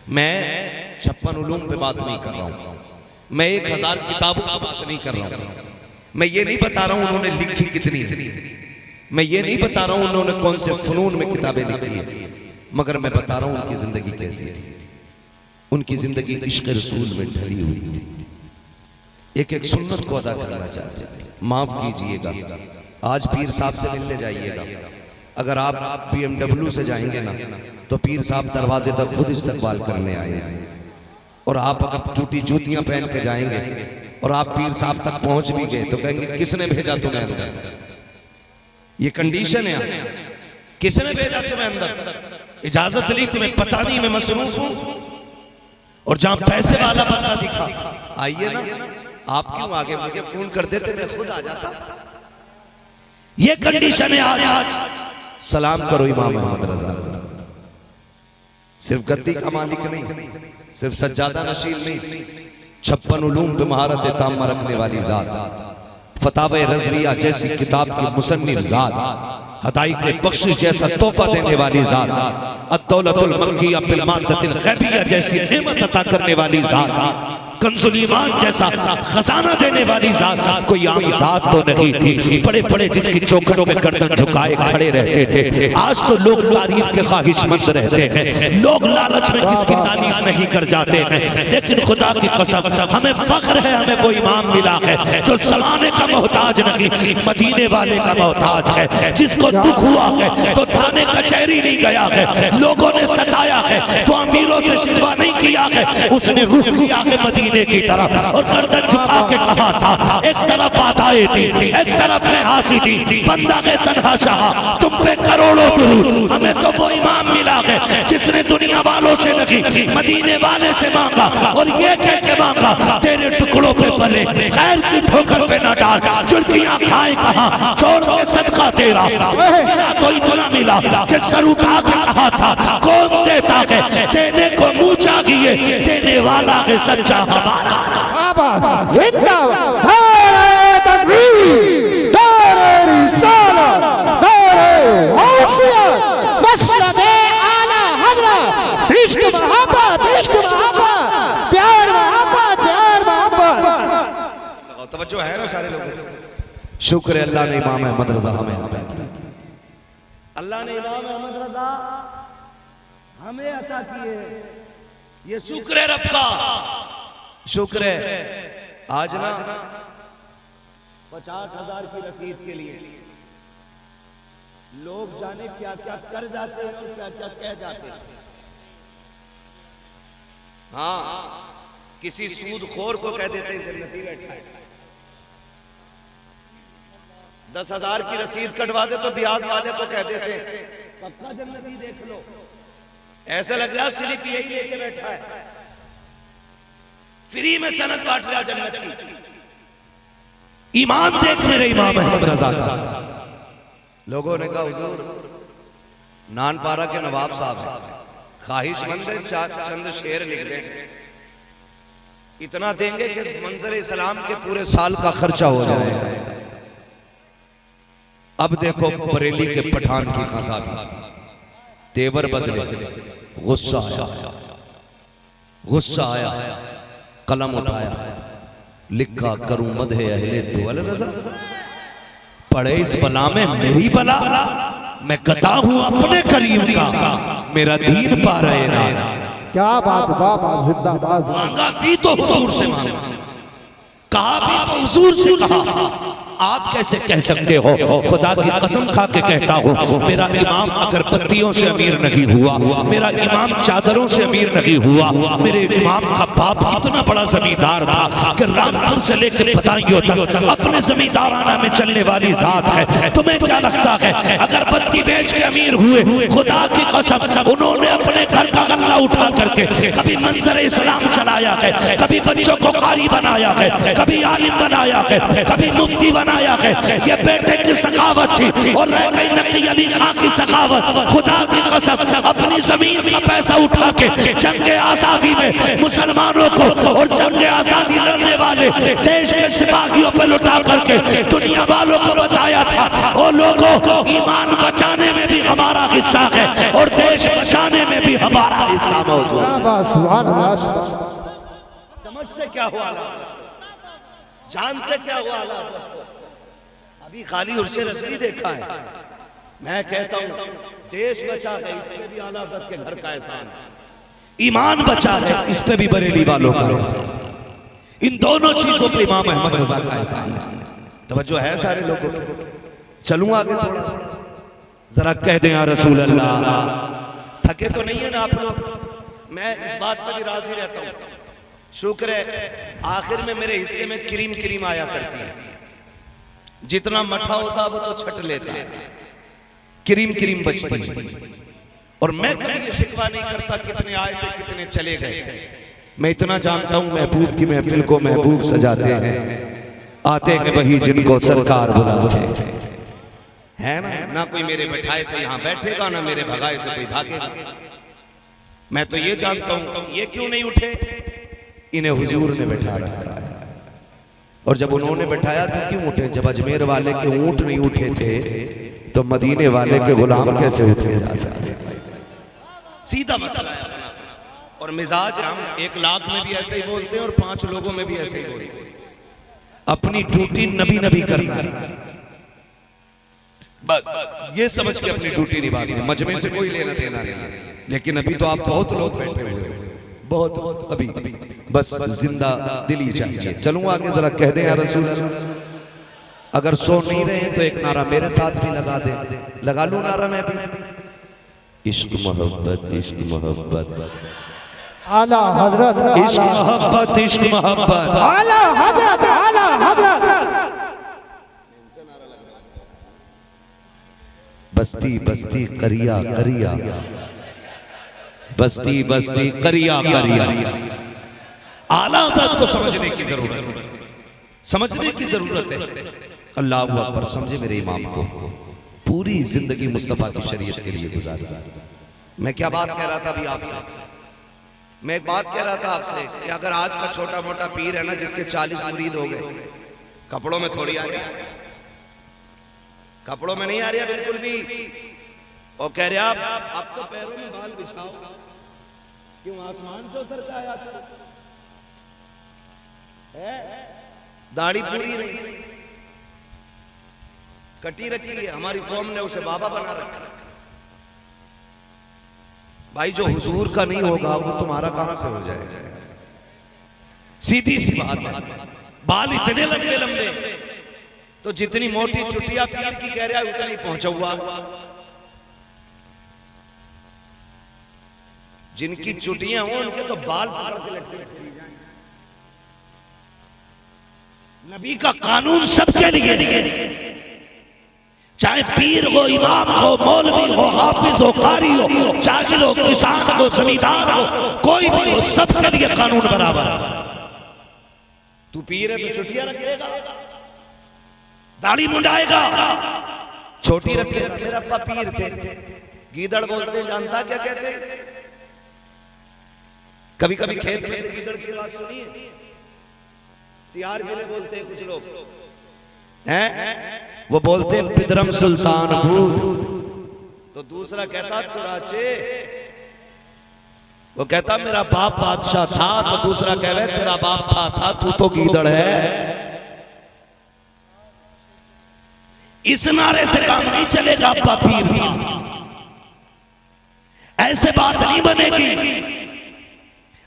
मैं 56 उलूम पे बात नहीं कर रहा हूं, मैं 1000 किताबों की बात नहीं कर रहा हूं, मैं ये नहीं बता रहा हूं उन्होंने लिखी कितनी है, मैं ये नहीं बता रहा हूं उन्होंने कौन से फनून में किताबें लिखी है, मगर मैं बता रहा हूं उनकी जिंदगी कैसी थी। उनकी जिंदगी इश्क रसूल में ढली हुई थी। एक एक सुन्नत को अदा करना चाहते थे। माफ कीजिएगा, आज पीर साहब से मिलने जाइएगा, अगर आप BMW से जाएंगे ना तो पीर साहब दरवाजे तक खुद इस्तकबाल करने आए, और आप अगर टूटी जूतियां पहन के जाएंगे और आप पीर साहब तक पहुंच भी गए तो कहेंगे किसने भेजा तुम्हें अंदर। ये कंडीशन है आज, किसने भेजा तुम्हें अंदर, इजाजत ली, तुम्हें पता नहीं मैं मसरूफ हूं। और जहां पैसे वाला बंदा दिखा, आइए ना, आप क्यों आगे, मुझे फोन कर देते मैं खुद आ जाता। ये कंडीशन है आज। सलाम करो इमाम अहमद रजा, सिर्फ गद्दी का मालिक नहीं, सिर्फ सज्जादा नशीन नहीं, 56 उलूम पे महारत तामा रखने वाली जात, फतावे रज़विया जैसी किताब की मुसन्निफ जात, हदाइक़े बख्शिश जैसा तोहफा देने वाली जात, अद्दौलतुल मक्किया बिल मादतिल ग़ैबिया जैसी नेमत अता करने वाली जात, कंजुल ईमान जैसा खजाना देने वाली जात कोई आम जात तो नहीं थी। बड़े बड़े जिसकी चौखट पे गर्दन झुकाए खड़े रहते थे। आज तो लोग तारीफ के ख्वाहिशमंद रहते हैं, लोग लालच में किसकी तारीफ नहीं कर जाते हैं, लेकिन खुदा की कसम हमें फख्र है, हमें वो इमाम मिला है जो ज़माने का मोहताज नहीं, मदीने वाले का मोहताज है। जिसको दुख हुआ है तो थाने कचहरी नहीं गया है, लोगों ने सताया है तो अमीरों से शिकवा नहीं किया है, उसने रुख किया है मदीने की तरफ और गर्दन झुका के कहा था, एक तरफ आदाए थी, एक तरफ हासी थी, बंदा के तन्हा शाह तुम पे करोड़ों दुरूद। हमें तो वो इमाम मिला है जिसने दुनिया वालों से नहीं मदीने वाले से मांगा, और ये कह के मांगा तेरे टुकड़ों पे पले खैर की ठोकर पे न डाल, चुल्कियां खाए कहा छोड़ के सदका तेरा, तो इतना मिला कि सर उठा के कहा था कौन देता है, देने को मुंह चाहिए, देने वाला है सच्चा हमारा। तवज्जो है ना सारे लोगों, शुक्र है अल्लाह ने इमाम अहमद रजा हमें अता किया, अल्लाह ने इमाम अहमद रजा हमें अता किए, ये शुक्र है रब का, शुक्र है। आज ना 50,000 की रसीद के लिए लोग जाने क्या क्या कर जाते हैं और क्या क्या कह जाते हैं। हाँ, किसी सूदखोर को कह देते हैं जन्नती बैठा है, 10,000 की रसीद कटवा दे तो ब्याज वाले को कह देते हैं पक्का जन्नती देख लो, ऐसा लग रहा है स्लिप यही लेके बैठा है, फ्री में सनद बांट रहा जन्नत की। ईमान देख मेरे इमाम अहमद रजा का। लोगों ने कहा हुजूर नानपारा के नवाब साहब हैं, ख्वाहिशमंद है, चंद शेर लिख देंगे, इतना देंगे कि मंजर इस्लाम के पूरे साल का खर्चा हो जाएगा। अब देखो बरेली के पठान की खसा भी तेवर बदले, गुस्सा आया, गुस्सा आया, कलम उठाया, लिखा करूं मदहे अहले दुअल रजा, पढ़े इस बला में मेरी बला, मैं गदा हूं अपने करीम का, मेरा दीन पा रहे ना। क्या बात, बाबा जिंदाबाद। मांगा भी तो हुजूर से मांगा, कहा भी तो हुजूर से कहा। आप कैसे कह सकते हो, खुदा की कसम खा के कहता हूँ, मेरा इमाम अगरबत्तियों से अमीर नहीं हुआ, मेरा इमाम चादरों से अमीर नहीं हुआ, मेरे इमाम का बाप इतना बड़ा जमींदार था कि रामपुर से लेकर बदायूं तक अपने जमींदाराना में चलने वाली जात है। तुम्हें क्या लगता है अगरबत्ती बेच के अमीर हुए? खुदा की कसम उन्होंने अपने घर का गल्ला उठा करके कभी मंजर इस्लाम चलाया है, कभी बच्चों को कारी बनाया है, कभी आलिम बनाया है, कभी मुफ्ती बनाया है। ये बेटे की सखावत थी और रह गई नकी अली खां की सखावत। खुदा की कसम अपनी जमीन का पैसा उठा के जंगे आजादी में मुसलमानों को और जंगे आजादी लड़ने वाले देश के सिपाहियों पर लुटा करके दुनिया वालों को बताया था, और लोगों ईमान बचाने में भी हमारा हिस्सा है और देश बचाने में भी हमारा हिस्सा मौजूद। समझते क्या हुआ? जानते क्या हुआ आला हजरत को? अभी खाली उर्से रज़वी देखा है। मैं कहता हूं देश बचा है, इसमें भी आला हजरत के घर का एहसान है। ईमान बचा है, इस पे भी बरेली वालों का एहसान है। इन दोनों चीजों पे इमाम अहमद रजा का एहसान है। तवज्जो है सारे लोगों की। चलूं आगे थोड़ा सा, जरा कह दें या रसूल अल्लाह। थके तो नहीं है ना आप लोग? मैं इस बात पर भी राजी रहता हूं। शुक्र है आखिर में मेरे हिस्से में क्रीम क्रीम आया करती है। जितना मठा होता वो तो छट लेता है, क्रीम क्रीम बचती है। और मैं कभी ये शिकवा नहीं करता कितने आए थे कितने चले गए। मैं इतना जानता हूं महबूब की महफिल को महबूब सजाते हैं, आते हैं वही जिनको सरकार बुलाते है ना कोई मेरे बैठाए से यहां बैठेगा, ना मेरे भगाए से कोई भागेगा। मैं तो ये जानता हूं ये क्यों नहीं उठे, इन्हें हुजूर ने बैठा रखा है। और जब उन्होंने बैठाया तो क्यों उठे? जब अजमेर वाले के ऊंट नहीं उठे थे तो मदीने वाले के गुलाम कैसे उठे जा सकते? सीधा मसला है अपना। और मिजाज हम 1 लाख में भी ऐसे ही बोलते हैं और 5 लोगों में भी ऐसे ही बोलते हैं। अपनी ड्यूटी नबी नबी करना है, बस ये समझ के अपनी ड्यूटी निभानी है। मजमे से कोई लेना देना नहीं। लेकिन अभी तो आप बहुत लोग बैठे हुए हैं, बहुत अभी बस जिंदा दिली चाहिए। चलूं आगे, जरा कह दें या रसूल अल्लाह। अगर सो नहीं रहे तो एक नारा मेरे साथ भी लगा दे। लगा लूं नारा मैं भी? इश्क मोहब्बत, इश्क मोहब्बत, आला हजरत, इश्क मोहब्बत, इश्क मोहब्बत, आला हजरत, आला हजरत। बस्ती बस्ती करिया करिया, बस्ती बस्ती करिया करिया। आला हज़रत को समझने की जरूरत है, समझने की जरूरत है। अल्लाह अकबर। समझे मेरे इमाम को पूरी जिंदगी मुस्तफा की शरीयत के लिए गुजारी। मैं क्या बात कह रहा था अभी आपसे? मैं एक बात कह रहा था आपसे कि अगर आज का छोटा मोटा पीर है ना, जिसके 40 मुरीद हो गए, कपड़ों में थोड़ी आ रही है, कपड़ों में नहीं आ रही है बिल्कुल भी। और कह रहे आप तो पैरों में बाल बिछाओ, क्यों आसमान से उतर के आया था? दाढ़ी पूरी नहीं, कटी रखी है। हमारी कौम ने उसे बाबा बना रखा। भाई जो हुजूर का नहीं होगा वो तुम्हारा कहां से हो जाएगा? सीधी सी बात है। बाल इतने लंबे लंबे तो जितनी मोटी चुटिया पीर की कह रहा है उतनी पहुंचा हुआ। जिनकी चुटियां हो उनके तो बाल पकड़ के लटके जाए। नबी का कानून सबके लिए, चाहे पीर हो, इमाम हो, मौलवी हो, हाफिज हो, कारी हो, जाहिल हो, किसान हो, जमींदार हो, कोई भी हो, सबके लिए कानून बराबर है। तू पीर है तो चुटिया रखेगा, दाढ़ी मुंडाएगा, छोटी रखेगा। मेरा अब्बा पीर थे, गीदड़ बोलते, जानता क्या कहते? कभी कभी खेत में से गीदड़ की आवाज सुनिए, सियार के लिए बोलते हैं कुछ लोग हैं, वो बोलते हैं पिदरम सुल्तान भूत। तो दूसरा कहता तुराचे, वो कहता मेरा बाप बादशाह था। तो दूसरा कह रहे तेरा बाप था तू तो गीदड़ है। इस नारे से काम नहीं चलेगा। अब्बा पीर था, ऐसे बात नहीं बनेगी।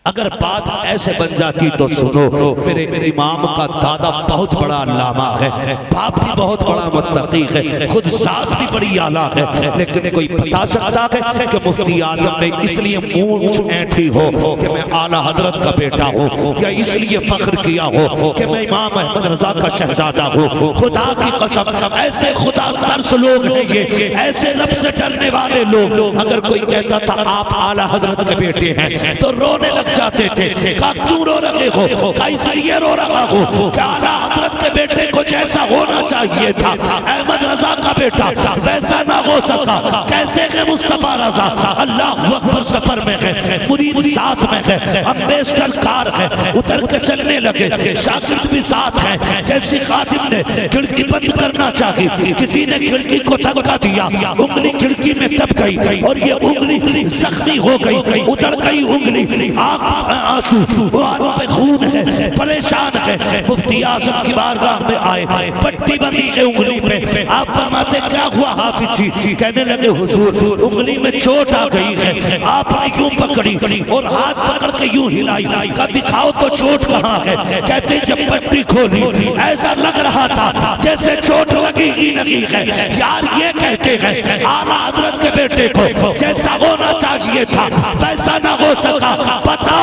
अगर बात ऐसे बन जाती तो सुनो, मेरे इमाम का दादा बहुत बड़ा अल्लामा है, बाप भी बहुत बड़ा मुत्तकी है, खुद साथ भी बड़ी आला है। लेकिन कोई बता सकता है कि मुफ्ती आजम ने इसलिए मूंछ ऐंठी हो कि मैं आला हजरत का बेटा हूँ, या इसलिए फख्र किया हो कि मैं इमाम अहमद रजा का शहजादा हूँ? खुदा की कसम, ऐसे खुदा तरस लोग हैं ये, ऐसे रब से डरने वाले लोग। अगर कोई कहता था आप आला हजरत के बेटे हैं तो रोने लग जाते थे। का क्यों रो रहे हो? का इसलिए रो रहा हो कि आला हजरत के बेटे को जैसा होना चाहिए था अहमद रजा का बेटा वैसा ना हो सका। कैसे है मुस्तफा रजा? अल्लाह अकबर। सफर में है, मुरीद साथ में है, अम्बेसडर कार है, उतर के चलने लगे, शागिर्द भी साथ है। जैसे खादिम ने खिड़की बंद करना चाहिए, किसी ने खिड़की को धक्का दिया, उंगली खिड़की में दब गई और ये उंगली जख्मी हो गई, उतर गई उंगली, आंख आंसू, वो आंख पे खून है, परेशान है। मुफ्ती आजम की बारगाह में आए, पट्टी बंधी है उंगली पे। आप फरमाते क्या हुआ हाफिज जी? कहने लगे हुजूर उंगली में चोट आ गई है। आपने यूं पकड़ी और हाथ पकड़ के यूं हिलाई, का दिखाओ तो चोट कहाँ है? कहते जब पट्टी खोली ऐसा लग रहा था जैसे चोट लगी ही नहीं है। यार ये कहते हैं आला हजरत के बेटे को जैसा होना चाहिए था वैसा ना हो सका। बता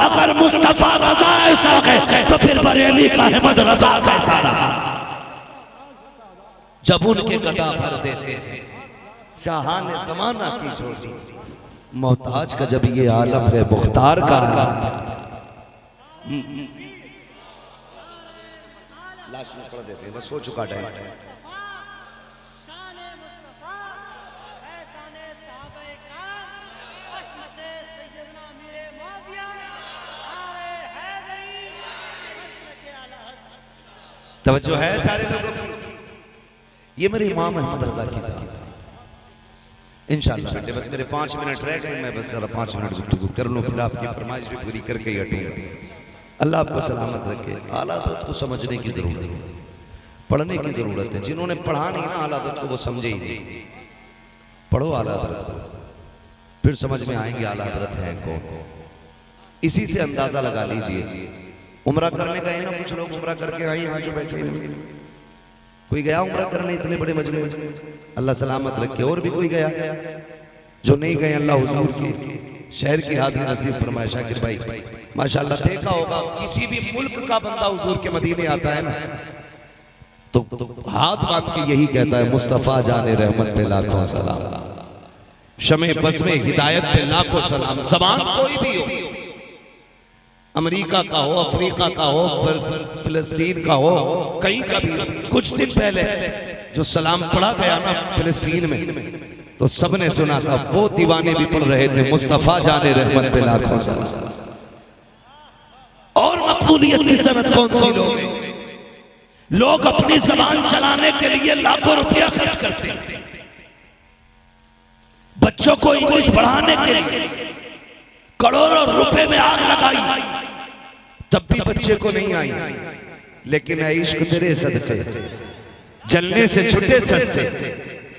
अगर मुस्तफा रजा ऐसा है तो फिर बरेली का अहमद रजा कैसा रहा? जब उनके गदा भर देते शाह ने जमाना की छोड़ी, मोहताज का जब ये आलम है मुख्तार का आलम। लास्ट में पढ़ देते हैं, बस हो चुका टाइम। तवज्जो है सारे लोगों की? ये मेरे इमाम अहमद रजा की साहब इंशाअल्लाह बेटे। बस मेरे 5 मिनट रह गए, मैं बस जरा 5 मिनट गुफ्तगू कर लूं, फिर आपकी फरमाइश भी पूरी करके ही हटूंगा। अल्लाह आपको सलामत रखे। आला हज़रत को समझने की जरूरत है, पढ़ने की जरूरत है। जिन्होंने पढ़ा नहीं ना आला हज़रत को वो समझे ही नहीं। पढ़ो आला हज़रत को, फिर समझ में आएंगे आला हज़रत है कौन। इसी से अंदाजा लगा लीजिए। उम्रा करने गए ना कुछ लोग, उम्रा करके आए यहाँ जो बैठे हुए, कोई गया उम्रा करने इतने बड़े मजमे में? अल्लाह सलामत रखे। और भी कोई गया? जो नहीं गए अल्लाह हुजूर के शहर की हाजिरी नसीब फरमाए। शाकिर भाई माशाअल्लाह देखा होगा किसी भी मुल्क का बंदा हुजूर के मदीने आता है ना तो हाथ बांध के यही कहता है मुस्तफा जाने रहमत पे लाखों सलाम, शमे बस में हिदायत पे लाखों सलाम। जबान कोई भी हो, अमेरिका का हो, अफ्रीका का हो, फिलिस्तीन का हो, कहीं का भी। कुछ दिन पहले जो सलाम पढ़ा गया ना फिलिस्तीन में तो सबने सुना था, वो दीवाने भी पढ़ रहे थे मुस्तफा जाने रहमत पे लाखों सलाम। और मकबूलियत की सनत कौन सी लोग अपनी जबान चलाने के लिए लाखों रुपया खर्च करते हैं। बच्चों को इंग्लिश पढ़ाने के लिए करोड़ों रुपए में आग लगाई, तब भी बच्चे को नहीं आई। लेकिन ऐ इश्क तेरे सदके जलने से छुटे सस्ते,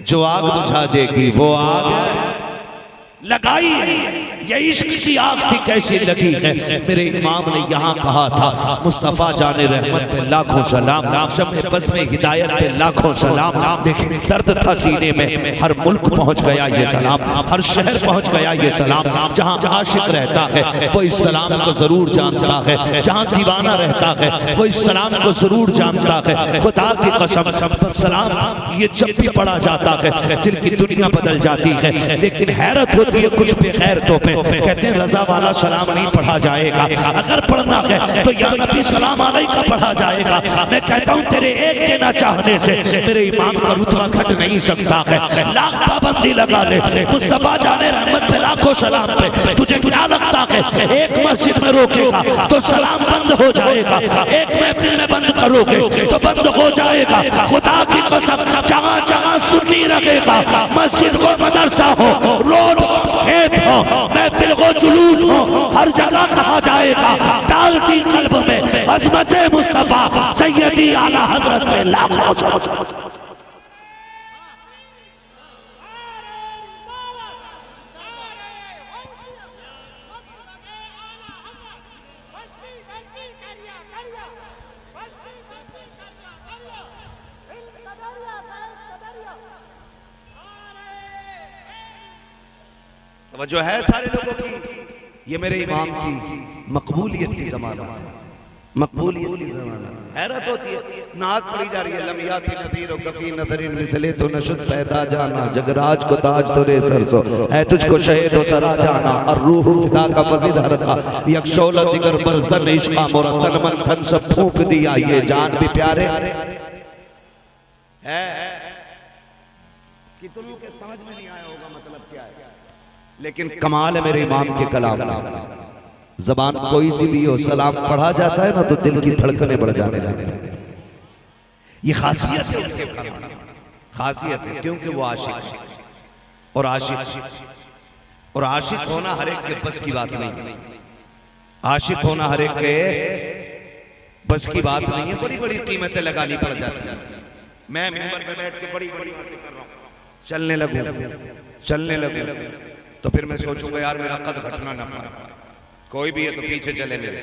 जो आग बुझा देगी वो आग लगाई है। ये इश्क की आग थी कैसी लगी है। मेरे इमाम ने यहाँ कहा था मुस्तफा जाने रहमत पे लाखों सलाम, शम्मे बस में हिदायत पे लाखों सलाम। लेकिन दर्द था सीने में, हर मुल्क पहुँच गया ये सलाम, हर शहर पहुँच गया ये सलाम। जहाँ आशिक रहता है वो इस सलाम को जरूर जानता है, जहाँ दीवाना रहता है वो इस सलाम को जरूर जानता है। खुदा की कसम सलाम ये जब भी पढ़ा जाता है दिल की दुनिया बदल जाती है। लेकिन हैरत होती है कुछ बेगैरतों पे, कहते हैं रजा वाला सलाम नहीं पढ़ा जाएगा, अगर पढ़ना है तो या नबी सलाम अलैका पढ़ा जाएगा। मैं कहता हूं तेरे एक के ना चाहने से मेरे इमाम का रुतबा घट नहीं सकता है। लाख पाबंदी लगा ले मुस्तफा जाने रहमत पे लाखों सलाम पे। तुझे क्या लगता है एक मस्जिद में रोकेगा तो सलाम बंद हो जाएगा, एक महफिल में बंद करोगे तो बंद हो जाएगा? खुदा की कसम जहां जहां सुन्नी रखेगा, मस्जिद को मदरसा हो, रोड खेत हो, महफिल को जुलूस हो, हर जगह कहा जाएगा डालती कल्ब में अजमत मुस्तफा सैयदी आला हजरत पे लाखों सलाम। जो है सारे लोगों की, ये मेरे इमाम की मकबूलियत की ज़मानत है, मकबूलियत की ज़मानत। हैरत होती है नात पढ़ी जा रही है लमियाती नज़ीर और गफी नज़रिन मिसले तो नशुद पैदा जाना, जगराज को ताज तो रे सरसो है तुझको शहीद हो सरा जाना, और रूह फिदा का फजीद हरका यकशौला दिगर बरसन इश्क़ा मोरा तन मन धन सब फूंक दिया, ये जान भी प्यारे है। कितनों के समझ में नहीं आया होगा मतलब क्या है, लेकिन कमाल है मेरे इमाम के कलाम। जबान कोई सी भी हो सलाम पढ़ा जाता है ना तो दिल की धड़कनें बढ़ जाने लगती है। ये खासियत है उनके कलाम, खासियत है क्योंकि वो आशिक और आशिक होना हर एक के बस की बात नहीं। आशिक होना हर एक के बस की बात नहीं है, बड़ी बड़ी कीमतें लगानी पड़ जाती है। मैं मिंबर पे बैठ के बड़ी बड़ी बातें कर रहा हूँ, चलने लगूं तो फिर मैं सोचूंगा यार मेरा कद घटना ना पाए, कोई भी है तो पीछे चले मेरे,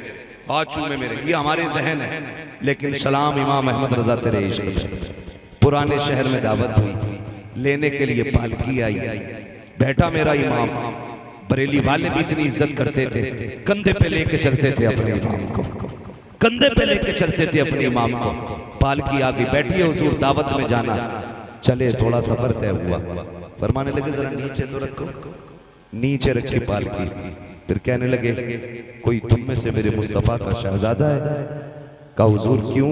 हाथ चूमे मेरे, ये हमारे जहन है। लेकिन सलाम इमाम अहमद रजा तेरे इश्क पे, पुराने शहर में दावत हुई, लेने के लिए पालकी आई, बैठा मेरा इमाम। बरेली वाले भी इतनी इज्जत करते थे, कंधे पे लेके चलते थे अपने इमाम को, कंधे पे लेके चलते थे अपने इमाम को। पालकी आगे बैठी है, हुजूर दावत में जाना, चले थोड़ा सफर तय हुआ, फरमाने लगे जरा नीचे तो रखो, नीचे रखी पालकी। फिर कहने लगे कोई तुम में से मेरे मुस्तफा का शहजादा है? कहा हुजूर क्यों?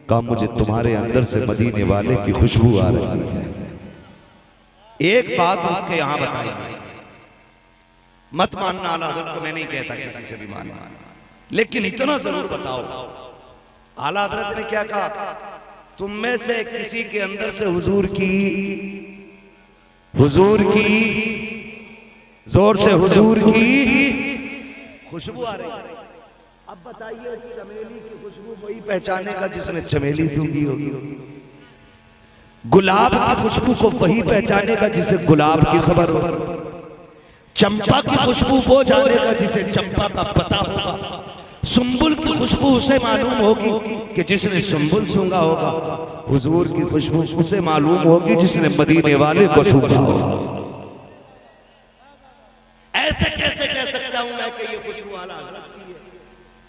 कहा मुझे तुम्हारे अंदर से मदीने वाले की खुशबू आ रही है। एक बात उठ के यहां बताई, मत मानना आला हज़रत को, मैं नहीं कहता किसी से भी मानना, लेकिन इतना जरूर बताओ आला हज़रत ने क्या कहा, तुम में से किसी के अंदर से हुजूर की जोर से हुजूर की खुशबू आ रही है। अब बताइए चमेली की खुशबू वही पहचानेगा जिसने चमेली सूंघी होगी, गुलाब की खुशबू को वही पहचानेगा जिसे गुलाब की खबर होगी, चंपा की खुशबू वो जानेगा जिसे चंपा का पता होगा, सुंबुल की खुशबू उसे मालूम होगी कि जिसने सुंबुल सूंघा होगा, हुजूर की खुशबू उसे मालूम होगी जिसने मदीने वाले को सूंघा होगा। ऐसे कैसे कह सकता हूं मैं कि ये खुशबू आला हज़रत की है,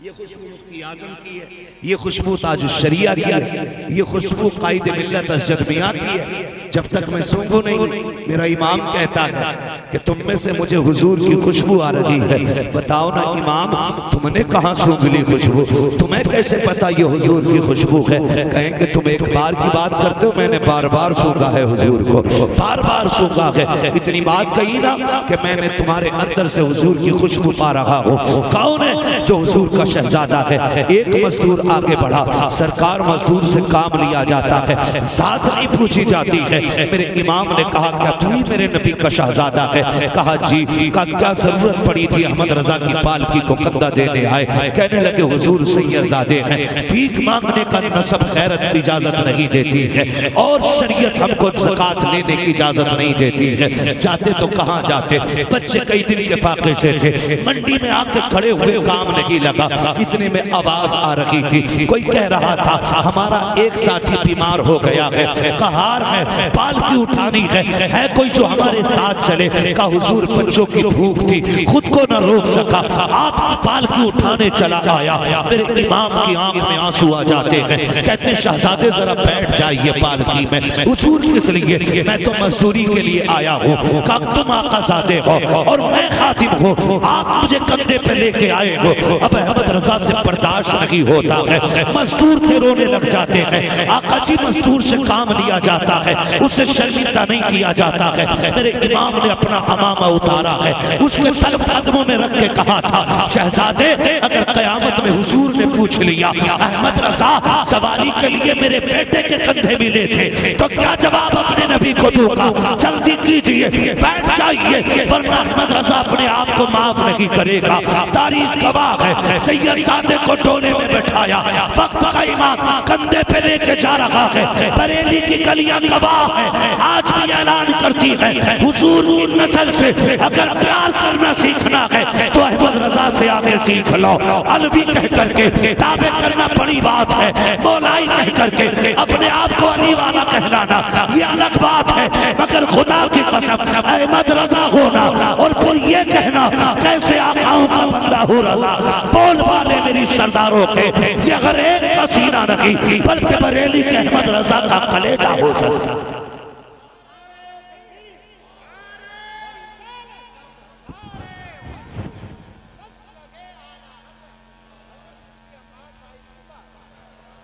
ये खुशबू मुफ्ती आजम की है, ये खुशबू ताज शरिया की है, ये खुशबू कायद मिल्लत असजद मियां की है। जब तक मैं सूंघू नहीं, मेरा इमाम कहता है कि तुम में से मुझे हुजूर की खुशबू आ रही है। बताओ ना इमाम, तुमने कहां सूंघ ली खुशबू? तुम्हें कैसे पता ये हुजूर की खुशबू है? कहेंगे तुम एक बार की बात करते हो, मैंने बार बार सूंघा है हुजूर को, बार बार सूंघा है। इतनी बात कही ना कि मैंने तुम्हारे अंदर से हुजूर की खुशबू पा रहा हूं। कौन है जो हुजूर का शहजादा है? एक मजदूर आगे बढ़ा, सरकार मजदूर से काम लिया जाता है, जात नहीं पूछी जाती है। मेरे इमाम ने कहा क्या तू ही मेरे नबी का शहजादा है? कहा जी। का क्या जरूरत पड़ी थी अहमद रजा की पालकी को कंधा देने आए? कहने लगे हुजूर सैयदजादे हैं, भीख मांगने का नसब खैरत इजाजत नहीं देती है और शरीयत हमको ज़कात लेने की इजाजत नहीं देती है। जाते तो कहाँ जाते? बच्चे कई दिन के फाके से थे, मंडी में आके खड़े हुए, काम नहीं लगा। इतने में आवाज आ रही थी, कोई कह रहा था हमारा एक साथी बीमार हो गया है, कहार है, पालकी उठानी है कोई जो हमारे साथ चले? का हुजूर बच्चों की भूख थी, खुद को न रोक सका, आपकी पालकी उठाने चला आया। मेरे इमाम की आंख में आंसू आ जाते हैं, कहते शहजादे जरा बैठ जाइए पालकी में। हुजूर किस लिए? मैं तो मजदूरी के लिए आया हूँ। का तुम आकाज़ादे हो और मैं खातिम हूँ, आप मुझे कंधे पे लेके आए हो। अब अहमद रजा से बर्दाश्त नहीं होता है, मजदूर के रोने लग जाते हैं। आका जी मजदूर से काम लिया जाता है, उसे शर्मिंदा नहीं किया जाता है। मेरे इमाम ने अपना अमामा उतारा है, उसके तलब कदमों में रख के कहा था शहजादे अगर कयामत में हुजूर ने पूछ लिया अहमद रजा सवारी के लिए मेरे बेटे के कंधे मिले थे तो क्या जवाब अपने नबी को दूंगा? जल्दी कीजिए, बैठ जाइए, वरना अहमद रजा अपने आप को माफ नहीं करेगा। तारीख गवाह है, सैयदजादे को डोले में बैठाया, वक्त का इमाम कंधे पे लेके जा रहा है। बरेली की गलियां गवाह है, आज भी ऐलान करती है हुजूर की नस्ल से अगर प्यार करना सीखना है तो अहमद रजा से आगे सीख लो। अलवी कह करके दावे करना बड़ी बात है, मौलाई कह करके अपने आप को अली वाला कहलाना ये अलग बात है, मगर खुदा की कसम अहमद रजा होना और फिर ये कहना कैसे आकाओं का बंदा हो रजा। बोल वाले मेरी सरदारों के ये अगर एक का सीना नहीं बल्कि बरेली के अहमद रजा का कलेजा हो सकता।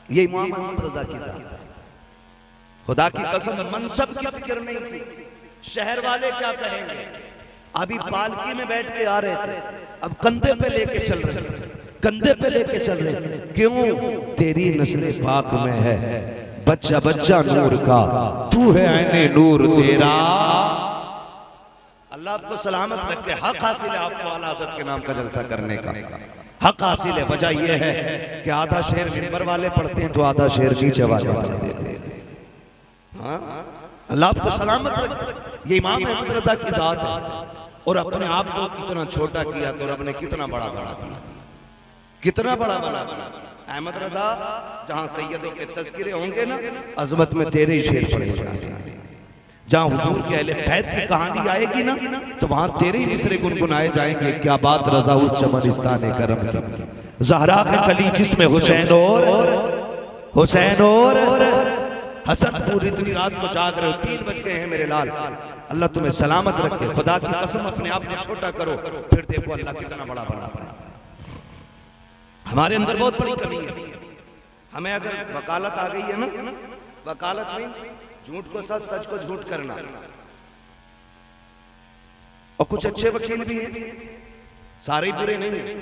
ये इमाम अहमद रजा की जात है। खुदा की कसम मनसब की फिक्र नहीं थी, शहर वाले क्या कहेंगे। अभी पालकी में बैठ के आ रहे थे, अब कंधे पे लेके चल रहे, कंधे पे लेके चल रहे। क्यों? तेरी नस्ल पाक में है बच्चा बच्चा नूर का, तू है ऐने नूर तेरा। अल्लाह आपको सलामत रखे। हक हासिल है आपको आला हज़रत के नाम का जलसा करने का, हक हासिल है। वजह यह है कि आधा शेर मिंबर वाले पढ़ते हैं तो आधा शेर नीचे वाले पढ़ देते हैं। हाँ, अल्लाह आपको सलामत रखे। ये इमाम अहमद रजा की जात है। और अपने आप को इतना छोटा किया तो रब ने कितना बड़ा बना दिया, कितना बड़ा बना दिया। अहमद रजा जहां सैयदों के तज़किरे होंगे ना, अजमत में तेरे ही शेर पढ़े जाएंगे। जहां हुजूर के अहले बैत की कहानी आएगी ना, तो वहां तेरे ही मिसरे गुनगुनाए जाएंगे। क्या बात रजा उस चमनिस्तान करम की, ज़हरा के कली जिसमें हुसैन और हसन पूरी इतनी रात को जाग रहे हो, 3 बज गए हैं मेरे लाल। अल्लाह तुम्हें सलामत रखे। खुदा की कसम अपने आप को छोटा करो, फिर देखो अल्लाह कितना बड़ा बना है। हमारे अंदर बहुत बड़ी कमी है। हमें अगर वकालत आ गई है ना, वकालत में झूठ को सच, सच को झूठ करना। और कुछ अच्छे वकील भी हैं, सारे बुरे नहीं हैं।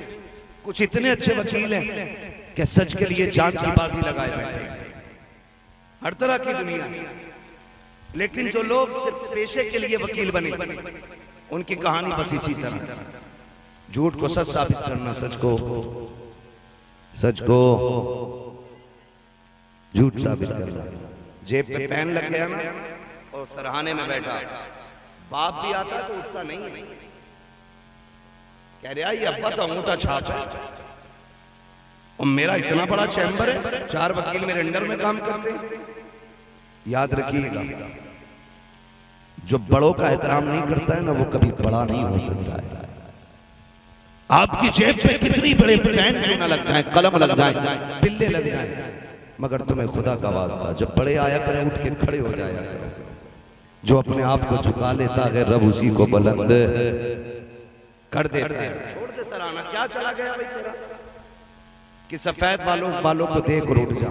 कुछ इतने अच्छे वकील हैं कि सच के लिए जान की बाजी लगाए बैठे हैं। हर तरह की दुनिया। लेकिन जो लोग सिर्फ पेशे के लिए वकील बने, उनकी कहानी बस इसी तरह, झूठ को सच साबित करना, सच को झूठ साबित करना। जेब पे पेन लग गया ना और सरहाने में बैठा, बाप भी आता तो उठता नहीं है, कह रहा ये अब्बा तो अंगूठा छाप है। और मेरा इतना बड़ा चैम्बर है, 4 वकील मेरे अंडर में काम करते हैं। याद रखिएगा, जो बड़ों का एहतराम नहीं करता है ना, वो कभी बड़ा नहीं हो सकता है। आपकी जेब पे कितनी बड़े पेन क्यों ना लग जाए, कलम लग जाए, बिल्ले लग जाए, मगर तुम्हें खुदा का वास्ता जब बड़े आया करें उठ के खड़े हो जाया करो। जो अपने आप को झुका लेता है रब उसी को बुलंद कर देता है। छोड़ दे सराहना, क्या चला गया भाई तेरा कि सफेद बालों को देख और उठ जा।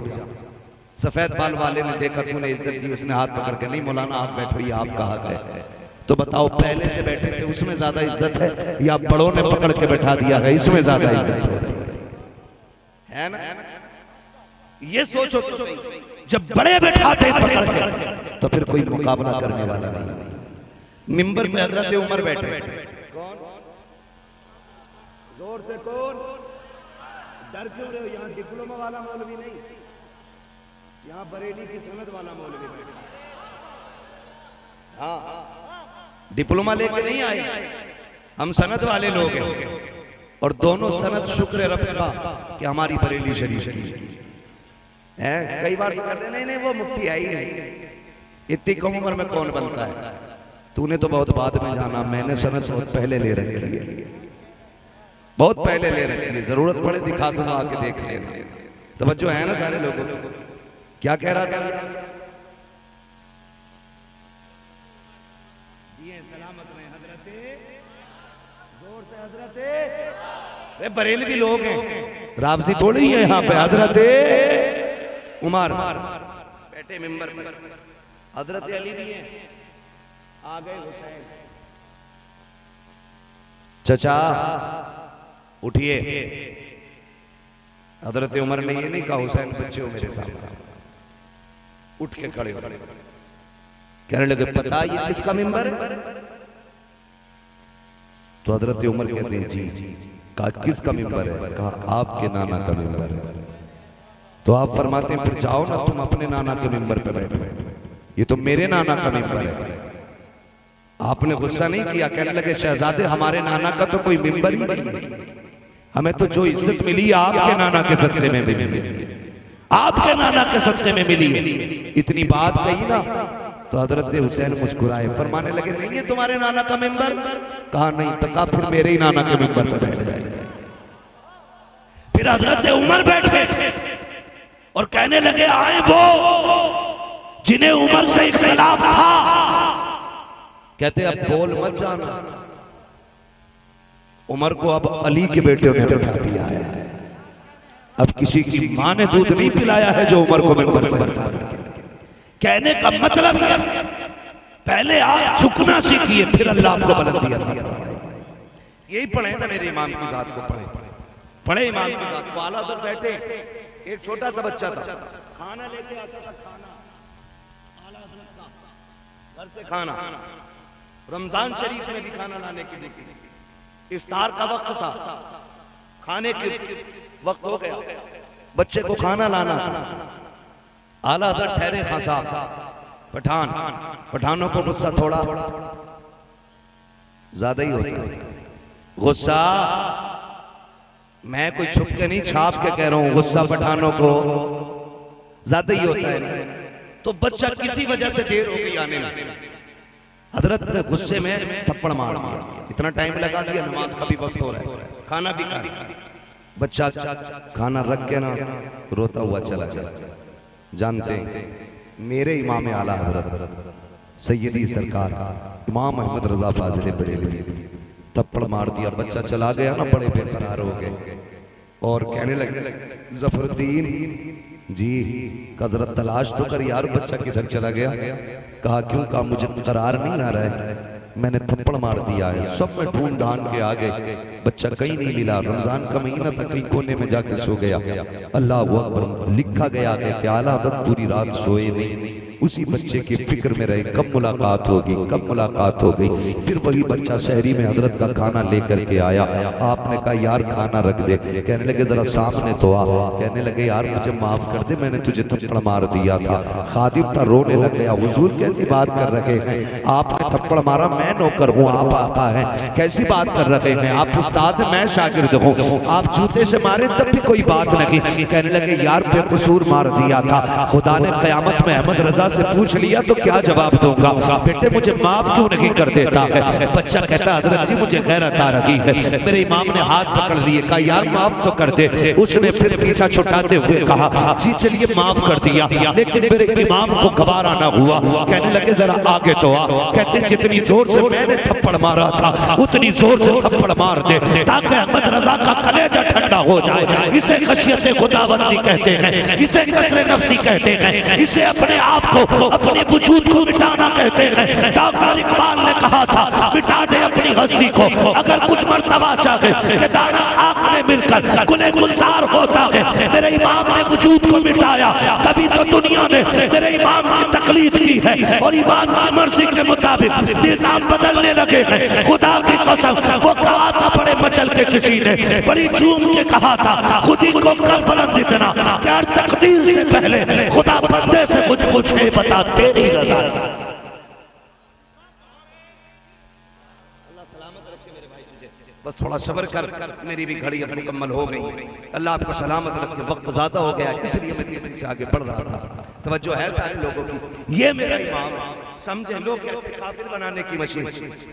सफेद बाल वाले ने देखा, तूने इज्जत दी, उसने हाथ पकड़ के, नहीं मौलाना आप बैठो, ये आपका हक है। तो बताओ पहले से बैठे थे उसमें ज्यादा इज्जत है या बड़ों ने पकड़ के बैठा दिया है इसमें ज्यादा इज्जत है ना? ये सोचो तो सही। जब बड़े बैठाते पकड़ के तो फिर कोई मुकाबला करने वाला नहीं। मिंबर पे हजरत उमर बैठे, कौन जोर से, कौन डर क्यों रहे हो? यहाँ डिप्लोमा वाला मौलवी नहीं, यहाँ बरेली की सनद वाला मौलवी बैठा। हाँ, डिप्लोमा लेके नहीं आए, हम सनद वाले लोग हैं। और दोनों सनद शुक्र रब का कि हमारी बरेली शरीफ की है। कई बार तो कहते नहीं वो मुफ्ती है ही नहीं, इतनी कम उम्र में कौन बनता है? तूने तो बहुत बाद में जाना, मैंने सनद बहुत पहले ले रखी है, बहुत पहले ले रखी है। जरूरत पड़े दिखा दूंगा, आके देख लेना। तवज्जो है ना सारे लोगों को? क्या कह रहा था? सलामत में हजरते, जोर से हजरते, बरेलवी लोग हैं, राबसी थोड़ी है यहाँ पे। हजरते उमर बैठे मिंबर पर, हजरत अली भी हैं, आ गए हुसैन, चचा उठिए। हजरत उमर ने ये नहीं कहा हुसैन बच्चे हो मेरे सामने, उठ के खड़े हो, कहने लगे पता ये किसका मिंबर है? तो हजरत उमर कहते हैं जी। कहा किसका मिंबर है? कहा आपके नाना का मिंबर है। तो आप फरमाते हैं फिर जाओ ना तुम अपने नाना के मिंबर पे बैठो, ये तो मेरे नाना का मिंबर है। आपने गुस्सा नहीं किया, कहने लगे शहजादे हमारे नाना का तो कोई मिंबर ही नहीं, हमें तो जो इज्जत मिली आपके नाना के सदके में मिली, आपके नाना के सदके में मिली। इतनी बात कही ना तो हजरत हुसैन मुस्कुराए, फरमाने लगे नहीं ये तुम्हारे नाना का मिंबर? कहा नहीं। तो कहा फिर मेरे ही नाना के मिंबर पर बैठ जाए। फिर हजरत उमर बैठे और कहने लगे आए वो जिन्हें उमर से इख्तिलाफ था। कहते अब बोल मत जाना, उमर को अब अली के बेटे ने बैठा दिया है। अब किसी की मां ने दूध नहीं पिलाया है जो उमर को मिंबर से बैठा सके। कहने का मतलब है पहले आप झुकना सीखिए, फिर अल्लाह आपको बुलंदी अता करेगा। यही पढ़े ना मेरे इमाम की जात को, पढ़े इमाम की जात को। आला उधर बैठे, एक छोटा सा बच्चा था, खाना लेके आता था, खाना आला हज़रत का घर से खाना। रमजान शरीफ में भी खाना लाने की ड्यूटी, इफ्तार का वक्त था, खाने के वक्त हो गया, बच्चे को खाना लाना। आला हज़रत ठहरे खां साहब पठानों को गुस्सा थोड़ा ज्यादा ही होता है। गुस्सा मैं कोई छुप के नहीं छाप के कह रहा हूं, गुस्सा पठानों को ज्यादा ही होता है। तो बच्चा किसी वजह से देर हो गई आने में, हजरत ने गुस्से में थप्पड़ मार दिया, इतना टाइम लगा दिया, नमाज का भी वक्त हो रहा है, खाना भी खा, बच्चा खाना रख के ना रोता हुआ चला गया। जानते हैं मेरे इमाम आला हजरत सैयदी सरकार इमाम अहमद रजा फाजिल बरेलवी थप्पड़ मार दिया, बच्चा चला गया ना, बड़े बेकरार हो गए और कहने लगे जफरुद्दीन जी हजरत तलाश तो कर यार, बच्चा किधर चला गया? कहा क्यों? कहा मुझे करार नहीं आ रहा है, मैंने थप्पड़ मार दिया है। सब में ढूंढ ढांड के आ गए, बच्चा कहीं नहीं मिला। रमजान का महीना था, कहीं कोने में जाके सो गया। अल्लाह अकबर, लिखा गया है कि आला हज़रत पूरी रात सोए नहीं, उसी बच्चे की फिक्र में रहे कब मुलाकात होगी, कब मुलाकात हो गई। फिर वही बच्चा शहरी में हजरत का खाना लेकर के आया, आपने कहा यार खाना रख दे, कहने लगे जरा सामने तो आ, कहने लगे यार मुझे माफ कर दे, मैंने तुझे थप्पड़ मार दिया था। खादिम था, रोने लग गया, हुजूर कैसी बात कर रहे हैं, आपने थप्पड़ मारा, मैं नौकर हूँ, आप आका है, कैसी बात कर रहे हैं, आप उस्ताद मैं शागिर्द हूँ, आप जूते से मारे तब भी कोई बात नहीं। कहने लगे यार बेकसूर मार दिया था, खुदा ने कयामत में अहमद रजा से पूछ लिया तो क्या जवाब दूंगा, बेटे मुझे माफ क्यों नहीं कर देता है? बच्चा कहता हजरत जी मुझे गैरत आ रही है। मेरे इमाम ने हाथ पकड़ लिए, कहा यार माफ तो कर दे। उसने फिर पीछा छुटाते हुए कहा जी चलिए माफ कर दिया, लेकिन मेरे इमाम को गवारा ना हुआ। कहने लगे जरा आगे तो आ, कहते जितनी जोर से मैंने थप्पड़ मारा था उतनी जोर से थप्पड़ मार दे ताकि अहमद रजा का कलेजा ठंडा हो जाए। इसे खशियत खुदाबंदी कहते हैं, इसे कसरे नफ्सी कहते हैं, इसे अपने आप अपने वजूद को मिटाना कहते हैं। डॉक्टर इकबाल ने कहा था मिटा दे अपनी हस्ती को, अगर कुछ मर्तबा चाहे कि दाना आँख में मिलकर गुले गुलजार होता है। मेरे इमाम ने वजूद को मिटाया, तभी तो दुनिया ने मेरे इमाम की तकलीद की है और इमाम की मर्जी के मुताबिक निजाम बदलने लगे हैं। खुदा की कसम वो कहा था बड़े मचल के किसी ने बड़ी झूम के कहा था खुदी को कर बुलंद इतना क्या तकदीर से पहले खुदा बंदे से कुछ पूछे बता तेरी रजा। अल्लाह सलामत रखे मेरे भाई तुझे, बस थोड़ा सब्र कर, मेरी भी घड़ी अब मुकम्मल हो गई। अल्लाह आपको सलामत रखे, वक्त ज्यादा हो गया इसलिए मैं तेजी से आगे बढ़ रहा था। तवज्जो है सारे लोगों की, ये मेरा इमाम समझे। लोग कहते हैं काफिर बनाने की मशीन,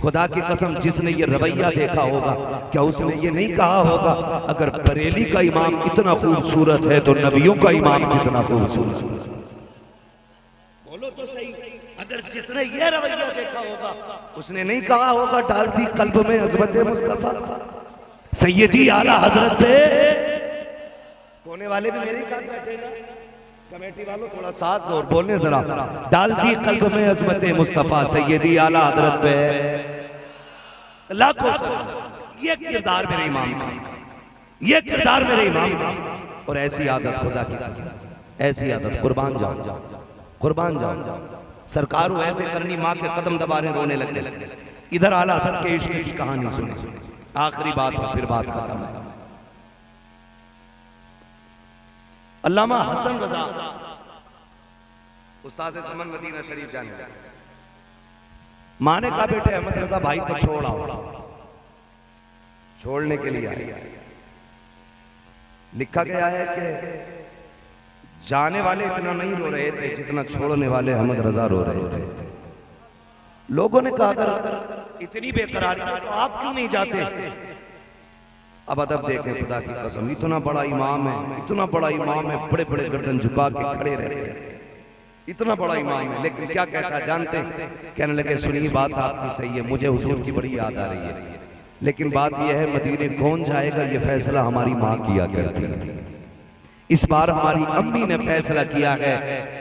खुदा की कसम जिसने ये रवैया देखा होगा क्या उसने ये नहीं कहा होगा अगर बरेली का इमाम इतना खूबसूरत है तो नबियों का इमाम कितना खूबसूरत? बोलो तो सही, अगर जिसने ये रवैया देखा होगा उसने नहीं कहा होगा डाल दी कल्ब में अज़मत मुस्तफा। सैयदी आला हजरत पे होने वाले भी मेरे साथ बैठे ना, कमेटी वालों थोड़ा साथ और बोलने जरा, डाल दी कल्ब में अज़मत मुस्तफा सैयदी आला हजरत पे लाखों सलाम। ये किरदार मेरे इमाम का, ये किरदार मेरे इमाम का, और ऐसी आदत खुदा की कसम, ऐसी आदत कुर्बान जाओ, कुर्बान जाओ। सरकार वो ऐसे करनी, माँ के कदम दबा रहे रोने लगने। इधर आला हज़रत के इश्क की कहानी सुने, आखिरी बात है फिर बात खत्म। अल्लामा हसन रजा उस्ताद ज़मान मदीना शरीफ जाने, माँ ने कहा बेटे अहमद रजा भाई को छोड़ आओ, छोड़ने के लिए आए। लिखा गया है कि जाने वाले इतना नहीं रो रहे थे जितना छोड़ने वाले अहमद रजा रो रहे थे। लोगों ने कहा अगर इतनी बेकरारी है तो आप क्यों नहीं जाते? अब अदब देखें खुदा की कसम, इतना बड़ा इमाम है, इतना बड़ा इमाम है, बड़े बड़े गर्दन झुका के खड़े रहते हैं, इतना बड़ा इमाम है, लेकिन क्या कहता है जानते? कहने लगे सुनिए बात आपकी सही है, मुझे हुजूर की बड़ी याद आ रही है, लेकिन बात यह है मदीने कौन जाएगा ये फैसला हमारी माँ किया करती है। इस बार हमारी अम्मी ने फैसला किया है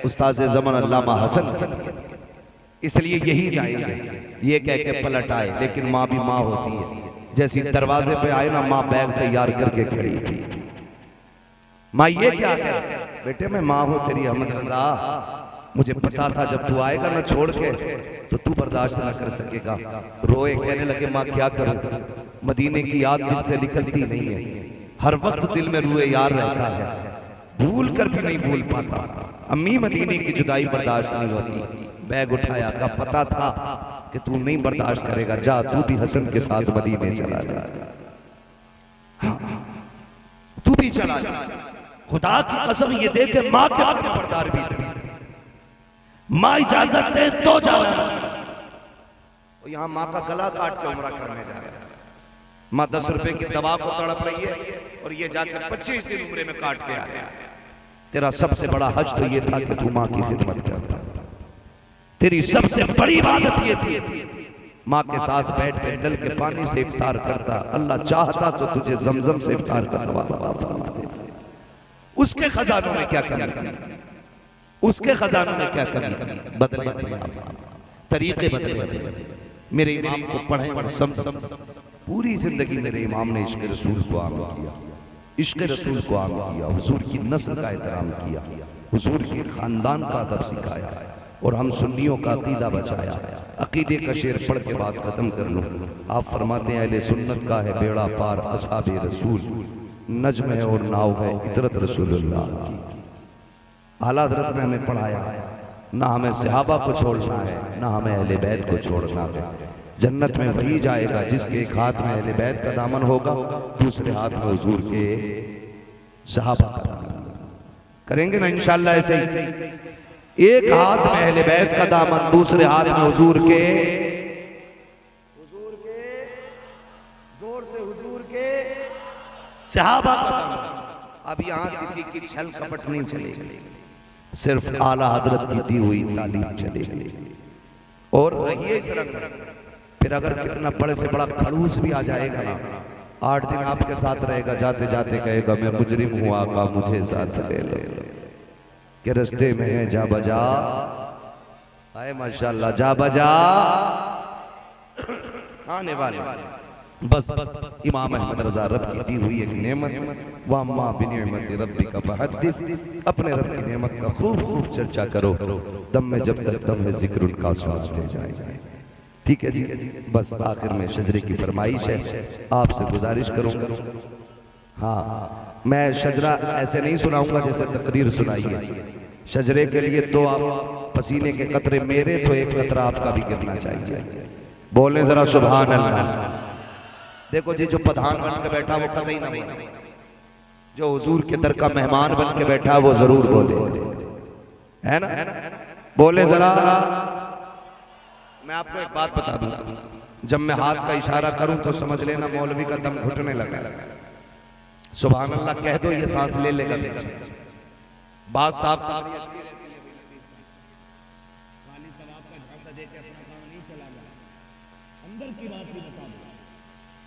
उस्ताद ज़मान अल्लामा हसन, इसलिए यही जाएंगे। ये कह के पलट आए, लेकिन माँ भी माँ होती है। जैसी दरवाजे पे आए ना, माँ बैग तैयार करके खड़ी थी। माँ ये क्या है? बेटे मैं माँ हूं तेरी अहमद रजा, मुझे पता था जब तू आएगा ना छोड़ के तो तू बर्दाश्त ना कर सकेगा। रोए, कहने लगे माँ क्या करूं, मदीने की याद दिल से निकलती नहीं है, हर वक्त दिल में रुए यार रहता है, भूल कर भी नहीं भूल पाता, अम्मी मदीने की जुदाई बर्दाश्त नहीं होती। बैग उठाया, का पता था कि तू नहीं बर्दाश्त करेगा, जा तू भी हसन के साथ मदीने चला जा, तू भी चला जा। खुदा की कसम ये दे के माँ के खबरदार भी थी, माँ इजाजत दे तो जाना। तो यहाँ माँ का गला काट के उम्रा करने जा रहा है। माँ 10 रुपए की दवा को तड़प रही है और ये जाकर 25 दिन उम्रे में काट के आ गया। तेरा सबसे बड़ा हज तो ये था कि तू माँ की खिदमत कर, तेरी सबसे बड़ी इबादत ये थी माँ के साथ बैठ के नल के पानी से इफ्तार करता। अल्लाह चाहता तो तुझे जमजम से इफ्तार का सवाब फरमा देता। उसके खजानों में क्या कमी थी, उसके खजानों में क्या कमी थी। बदले तरीके बदले, मेरे इमाम को पढ़े और समझ। पूरी जिंदगी मेरे इमाम ने इश्क रसूल को आम किया, इश्क रसूल को आम किया, हुजूर की नस्ल का एहतराम किया, हुजूर के खानदान का अदब सिखाया और हम सुन्नियों का अकीदा बचाया। अकीदे का शेर पढ़ के बात खत्म कर लूं। आप फरमाते हैं अहले सुन्नत का है बेड़ा पार असहाबे रसूल, नज्म है और नाव है इतरत रसूलुल्लाह की। आला हज़रत ने हमें पढ़ाया, ना हमें सहाबा को छोड़ना है, ना हमें अहले बैत को छोड़ना है। जन्नत में वही जाएगा जिसके एक हाथ में अहले बैत का दामन होगा, दूसरे हाथ में हुजूर के सहाबा का दामन। करेंगे ना इंशाअल्लाह ऐसे ही, एक हाथ में अहले बैत का दामन, दूसरे हाथ में हुजूर के जोर से हुजूर के सहाबा का दामन। अब यहाँ किसी की छल कपट नहीं चलेगी, सिर्फ आला हजरत की दी हुई तालीम चलेगी। और रहिए इस रंग में। फिर अगर कितना बड़े से बड़ा खड़ूस भी आ जाएगा ना, 8 दिन आपके साथ रहेगा, जाते जाते कहेगा मैं मुजरिम हूं आका मुझे साथ ले लो, कि रस्ते में है जा बजा, आए माशाल्लाह जा बजा आने वाले। बस इमाम अहमद रजा रब की दी हुई एक नेमत, वाम्मा बिनिअमत रब्बी का फहद्दिस, अपने रब की नेमत का खूब खूब चर्चा करो, दम में जब तक दम है जिक्र उनका सुनते जाए। ठीक है जी। बस आखिर में शजरे की फरमाइश है, आपसे गुजारिश करूंगा। हाँ, मैं शजरा ऐसे नहीं सुनाऊंगा जैसे तकरीर सुनाई है। शजरे के लिए तो आप पसीने के कतरे मेरे, तो एक कतरा आपका भी गिरना चाहिए। बोले जरा सुभान अल्लाह। देखो जी, जो प्रधान बन के बैठा वो कतई ना बोले, जो हुजूर के दर का मेहमान बन के बैठा वो जरूर बोले, है ना। बोले जरा। मैं आपको एक बात बता दूं, जब मैं हाथ का इशारा करूं तो समझ लेना मौलवी का दम घुटने लगा। सुभान अल्लाह कह दो, ये सांस ले लेगा पीछे। बात साफ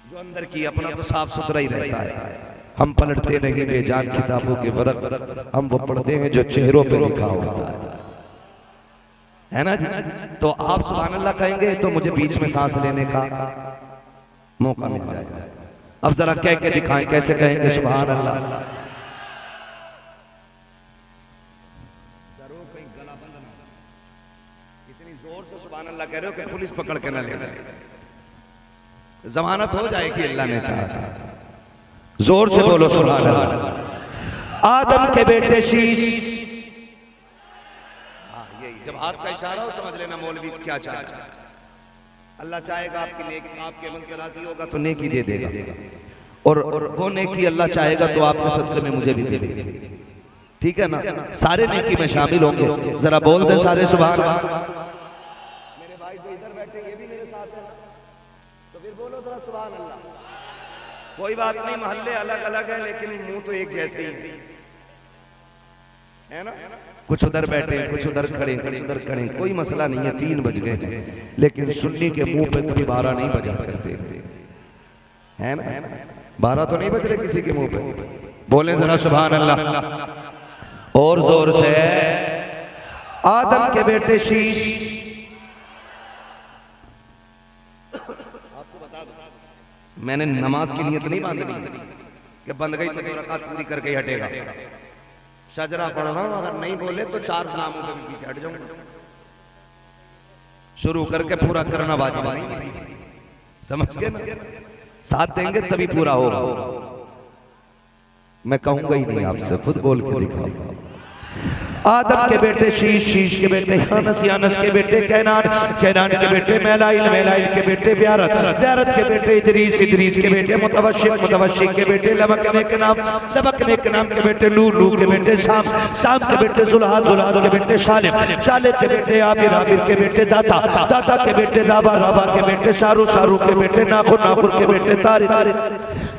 जो अंदर की अपना तो साफ सुथरा ही रहता है। हम पलटते नहीं बेजान किताबों के वर्क, हम वो पढ़ते हैं जो चेहरों पे लिखा होता है ना जी। तो आप सुभान अल्लाह कहेंगे तो मुझे बीच में सांस लेने का मौका मिल जाएगा। अब जरा कह के दिखाएं, कैसे कहेंगे सुभान अल्लाह। इतनी जोर से सुभान अल्लाह कह रहे हो कि पुलिस पकड़ के ना ले जाए, जमानत हो जाएगी अल्लाह ने चाहा। जोर से बोलो सुभान अल्लाह। आदम के बेटे शीश, जब हाथ का इशारा हो समझ लेना मौलवी क्या चाहेगा। अल्लाह चाहेगा आपकी नेकी, आपके मन से राजी होगा तो नेकी दे देगा, और वो नेकी अल्लाह चाहेगा तो आपके सदक़े में मुझे भी दे देगा। ठीक है ना, सारे नेकी में शामिल होंगे। जरा बोल दे सारे सुभान अल्लाह। मेरे भाई जो इधर बैठे ये भी मेरे साथ है, तो फिर बोलो जरा सुभान अल्लाह। कोई बात नहीं, मोहल्ले अलग अलग है लेकिन मुंह तो एक जैसे ही है ना। कुछ उधर बैठे, कुछ उधर खड़े, कुछ उधर खड़े, कोई मसला नहीं है। 3 बज गए हैं, लेकिन सुन्नी के मुंह पे कभी 12 नहीं बजा करते हैं ना। 12 तो नहीं बज रहे किसी के मुंह पे। बोले जरा सुभान अल्लाह और जोर से। आदम के बेटे शीश, आपको बता दो मैंने नमाज की नियत नहीं बांधनी कि बंद गई तो 2 रकात पूरी करके ही हटेगा। शजरा पढ़ रहा हूं, अगर नहीं बोले तो 4 नामों के भी पीछे हट जाऊंगा। शुरू करके पूरा करना वाजिब नहीं है, समझ गए ना? साथ देंगे तभी पूरा होगा। मैं कहूंगा ही नहीं आपसे, खुद बोल के दिखाओ। आदम के बेटे शीश, शीश के बेटे यानस, यानस के बेटे कैनान, कैनान के बेटे मैलाइल, मैलाइल के बेटे ब्यारत, ब्यारत के बेटे इदरीस, इदरीस के बेटे मुतवशिक, मुतवशिक के बेटे लबकने के नाम, लबकने के नाम के बेटे नूह, नूह के बेटे शाम, शाम के बेटे जुल्हाद, जुल्हाद के बेटे शालिम, शालिम के बेटे आबिर, आबिर के बेटे दाता, दाता के बेटे राबा, राबा के बेटे शारू, शारू के बेटे नाखुर, नाखुर के बेटे तारिक,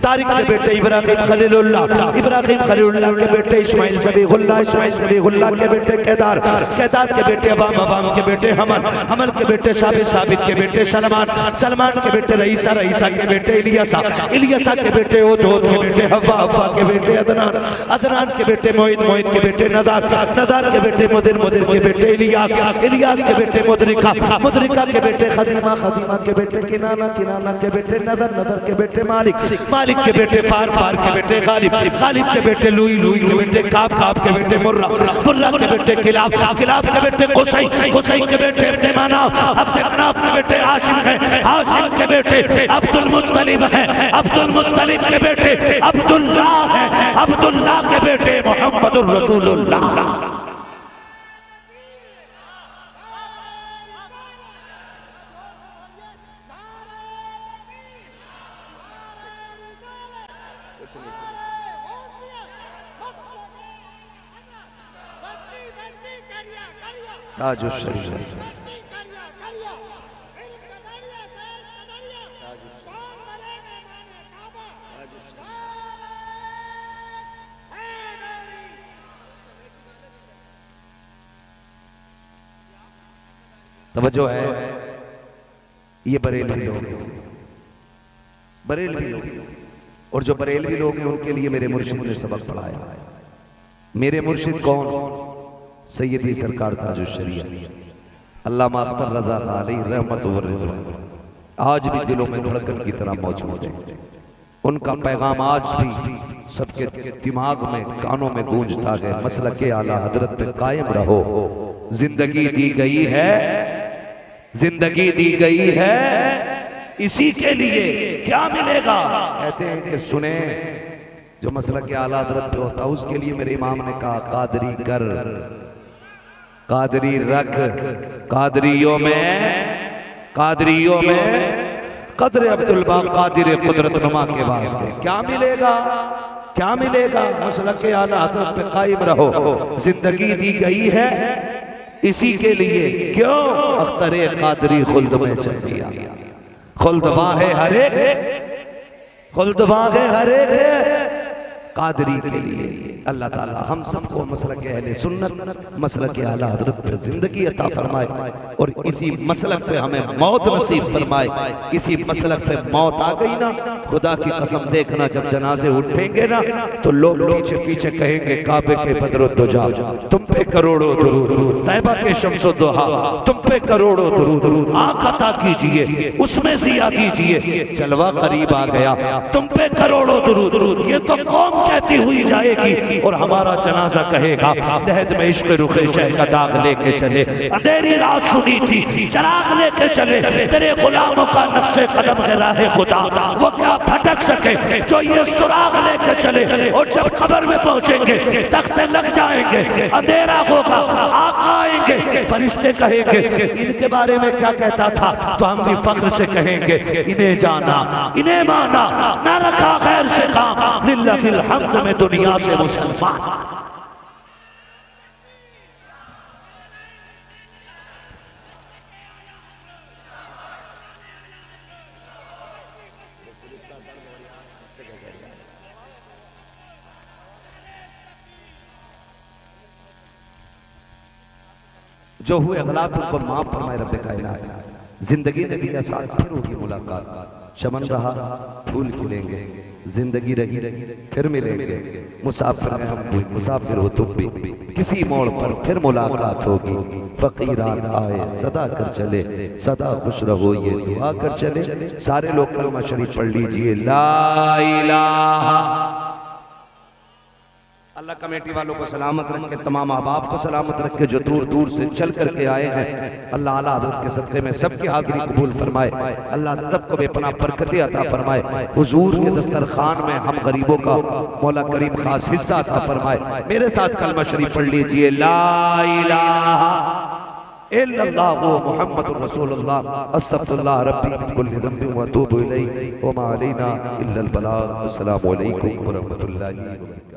तारिक के बेटे इब्राहिम खलीलुल्लाह, इब्राहिम खलीलुल्लाह के बेटे इस्माइल ज़बीहुल्लाह, इस्माइल ज़बीहुल्लाह के बेटे केदार, केदार के बेटे अबाम, अबाम के बेटे हमल, हमल के बेटे साबित, साबित के बेटे सलमान, सलमान के बेटे रईसा, रईसा के बेटे इलियासा, इलियासा के बेटे ओद, ओद के बेटे हव्वा, हव्वा के बेटे अदनान, अदनान के बेटे मोहित, मोहित के बेटे नदार, नदार के बेटे मुदिर, मुदिर के बेटे इलियास, इलियास के बेटे मुदरिका, मुदरिका के बेटे खदीमा, खदीमा के बेटे किनाना, किनाना के बेटे नदर, नदर के बेटे मालिक, मालिक के बेटे फार, फार के बेटे गालिब, गालिब के बेटे लुई, लुई के बेटे काब, काब के बेटे मुर्रा, मुर्रा के बेटे किलाब, किलाब के बेटे कुसै, कुसै के बेटे अब्दे मनाफ, अब्दे मनाफ के बेटे हाशिम है, हाशिम के बेटे अब्दुल मुत्तलिब है, अब्दुल मुत्तलिब के बेटे अब्दुल्लाह है, अब्दुल्लाह के बेटे मोहम्मदुर रसूलुल्लाह। ताजुश शरीफ तवज्जो है। ये बरेलवी लोग, बरेलवी लोग, और जो बरेलवी लोग हैं उनके लिए मेरे मुर्शिद ने सबक पढ़ाया। मेरे मुर्शिद कौन? सैयदी सरकार ताजुश शरीफ अल्लामा अख्तर रजा खान अलैहि रहमत व रिज़वान आज भी दिलों में धड़कन की तरह मौजूद है। उनका पैगाम आज भी सबके दिमाग में, कानों में गूंजता है। मसलके आला हजरत पे कायम रहो। जिंदगी दी गई है, जिंदगी दी गई है इसी के लिए, क्या मिलेगा? कहते हैं कि सुने जो मसलके आला हजरत पे होता है उसके लिए मेरे इमाम ने कहा कादरी कर, कादरी रख, कादरियों में कदर अब्दुल बाक कादिर कुदरत नुमा के वास्ते क्या मिलेगा? क्या मिलेगा? मसलके आला हज़रत पे कायम रहो। जिंदगी दी गई है इसी के लिए, क्यों? अख्तरे कादरी खुल्द में चल दिया। खुल्द बाहे हरे, खुल्द बाहे हरे के कादरी के लिए। अल्लाह ताला हम सबको मसलक अहले सुन्नत, मसलक आला हज़रत पर जिंदगी अता फरमाए और इसी मसलक पे हमें मौत नसीब फरमाए। इसी मसलक पे मौत आ गई ना, खुदा की कसम देखना जब जनाजे उठेंगे ना तो लोग पीछे पीछे कहेंगे काबे के बदरो दुजा तुम पे करोड़ों दुरूद, तैबा के शम्सो दुहा तुम पे करोड़ों दुरूद, आंख अता कीजिए उसमें जिया कीजिए, जलवा करीब आ गया तुम पे करोड़ों दुरूद। ये तो कौम कहती हुई जाएगी और हमारा जनाजा कहेगा लहद में इश्क रुखे शह का दाग लेके चले, अंधेरी रात सुनी थी चराग लेके चले, तेरे गुलामों का नक्शे कदम है राह खुदा, वो क्या भटक सके जो ये सुराग लेके चले। और जब कब्र में पहुंचेंगे तख्ते लग जाएंगे, अंधेरा होगा, आका आएंगे, फरिश्ते कहेंगे इनके बारे में क्या कहता था, तो हम भी फख्र से कहेंगे इन्हें जाना, इन्हें माना, ना रखा खैर से काम, लिल्लाहिल हम्द में दुनिया से मुसलमान। जो हुए अगलात उनको माफ फरमाए रब्बे कायनात। जिंदगी ने दिया साथ, फिर होगी मुलाकात, चमन रहा फूल खिलेंगे, जिंदगी रही फिर मिलेंगे, मुसाफिर हैं हम भी, मुसाफिर हो तुम भी, किसी मोड़ पर फिर मुलाकात होगी। फकीरान आए सदा कर चले, सदा खुश रहो ये दुआ कर चले। सारे लोग कलमा शरीफ पढ़ लीजिए, ला इलाहा अल्लाह कमेटी वालों को सलामत रखे, तमाम अहबाब को सलामत रखे जो दूर दूर से चल करके आए हैं। अल्लाह आला हज़रत के सदक़े में सबकी हाज़िरी कबूल फरमाए। अल्लाह सबको बेपनाह बरकतें अता फरमाए। हुजूर के दस्तरखान में हम गरीबों का मौला करीम खास हिस्सा अता फरमाए। मेरे साथ कलमा शरीफ पढ़ लीजिए, ला इलाहा इल्लल्लाहु मुहम्मदुर रसूलुल्लाह अस्तगफिरुल्लाह रब्बी मिन कुल्ली ज़ंबिन व अतूबु इलैहि व मा अलैना इल्लल बलाग। अस्सलामु अलैकुम व रहमतुल्लाहि व बरकातुहू।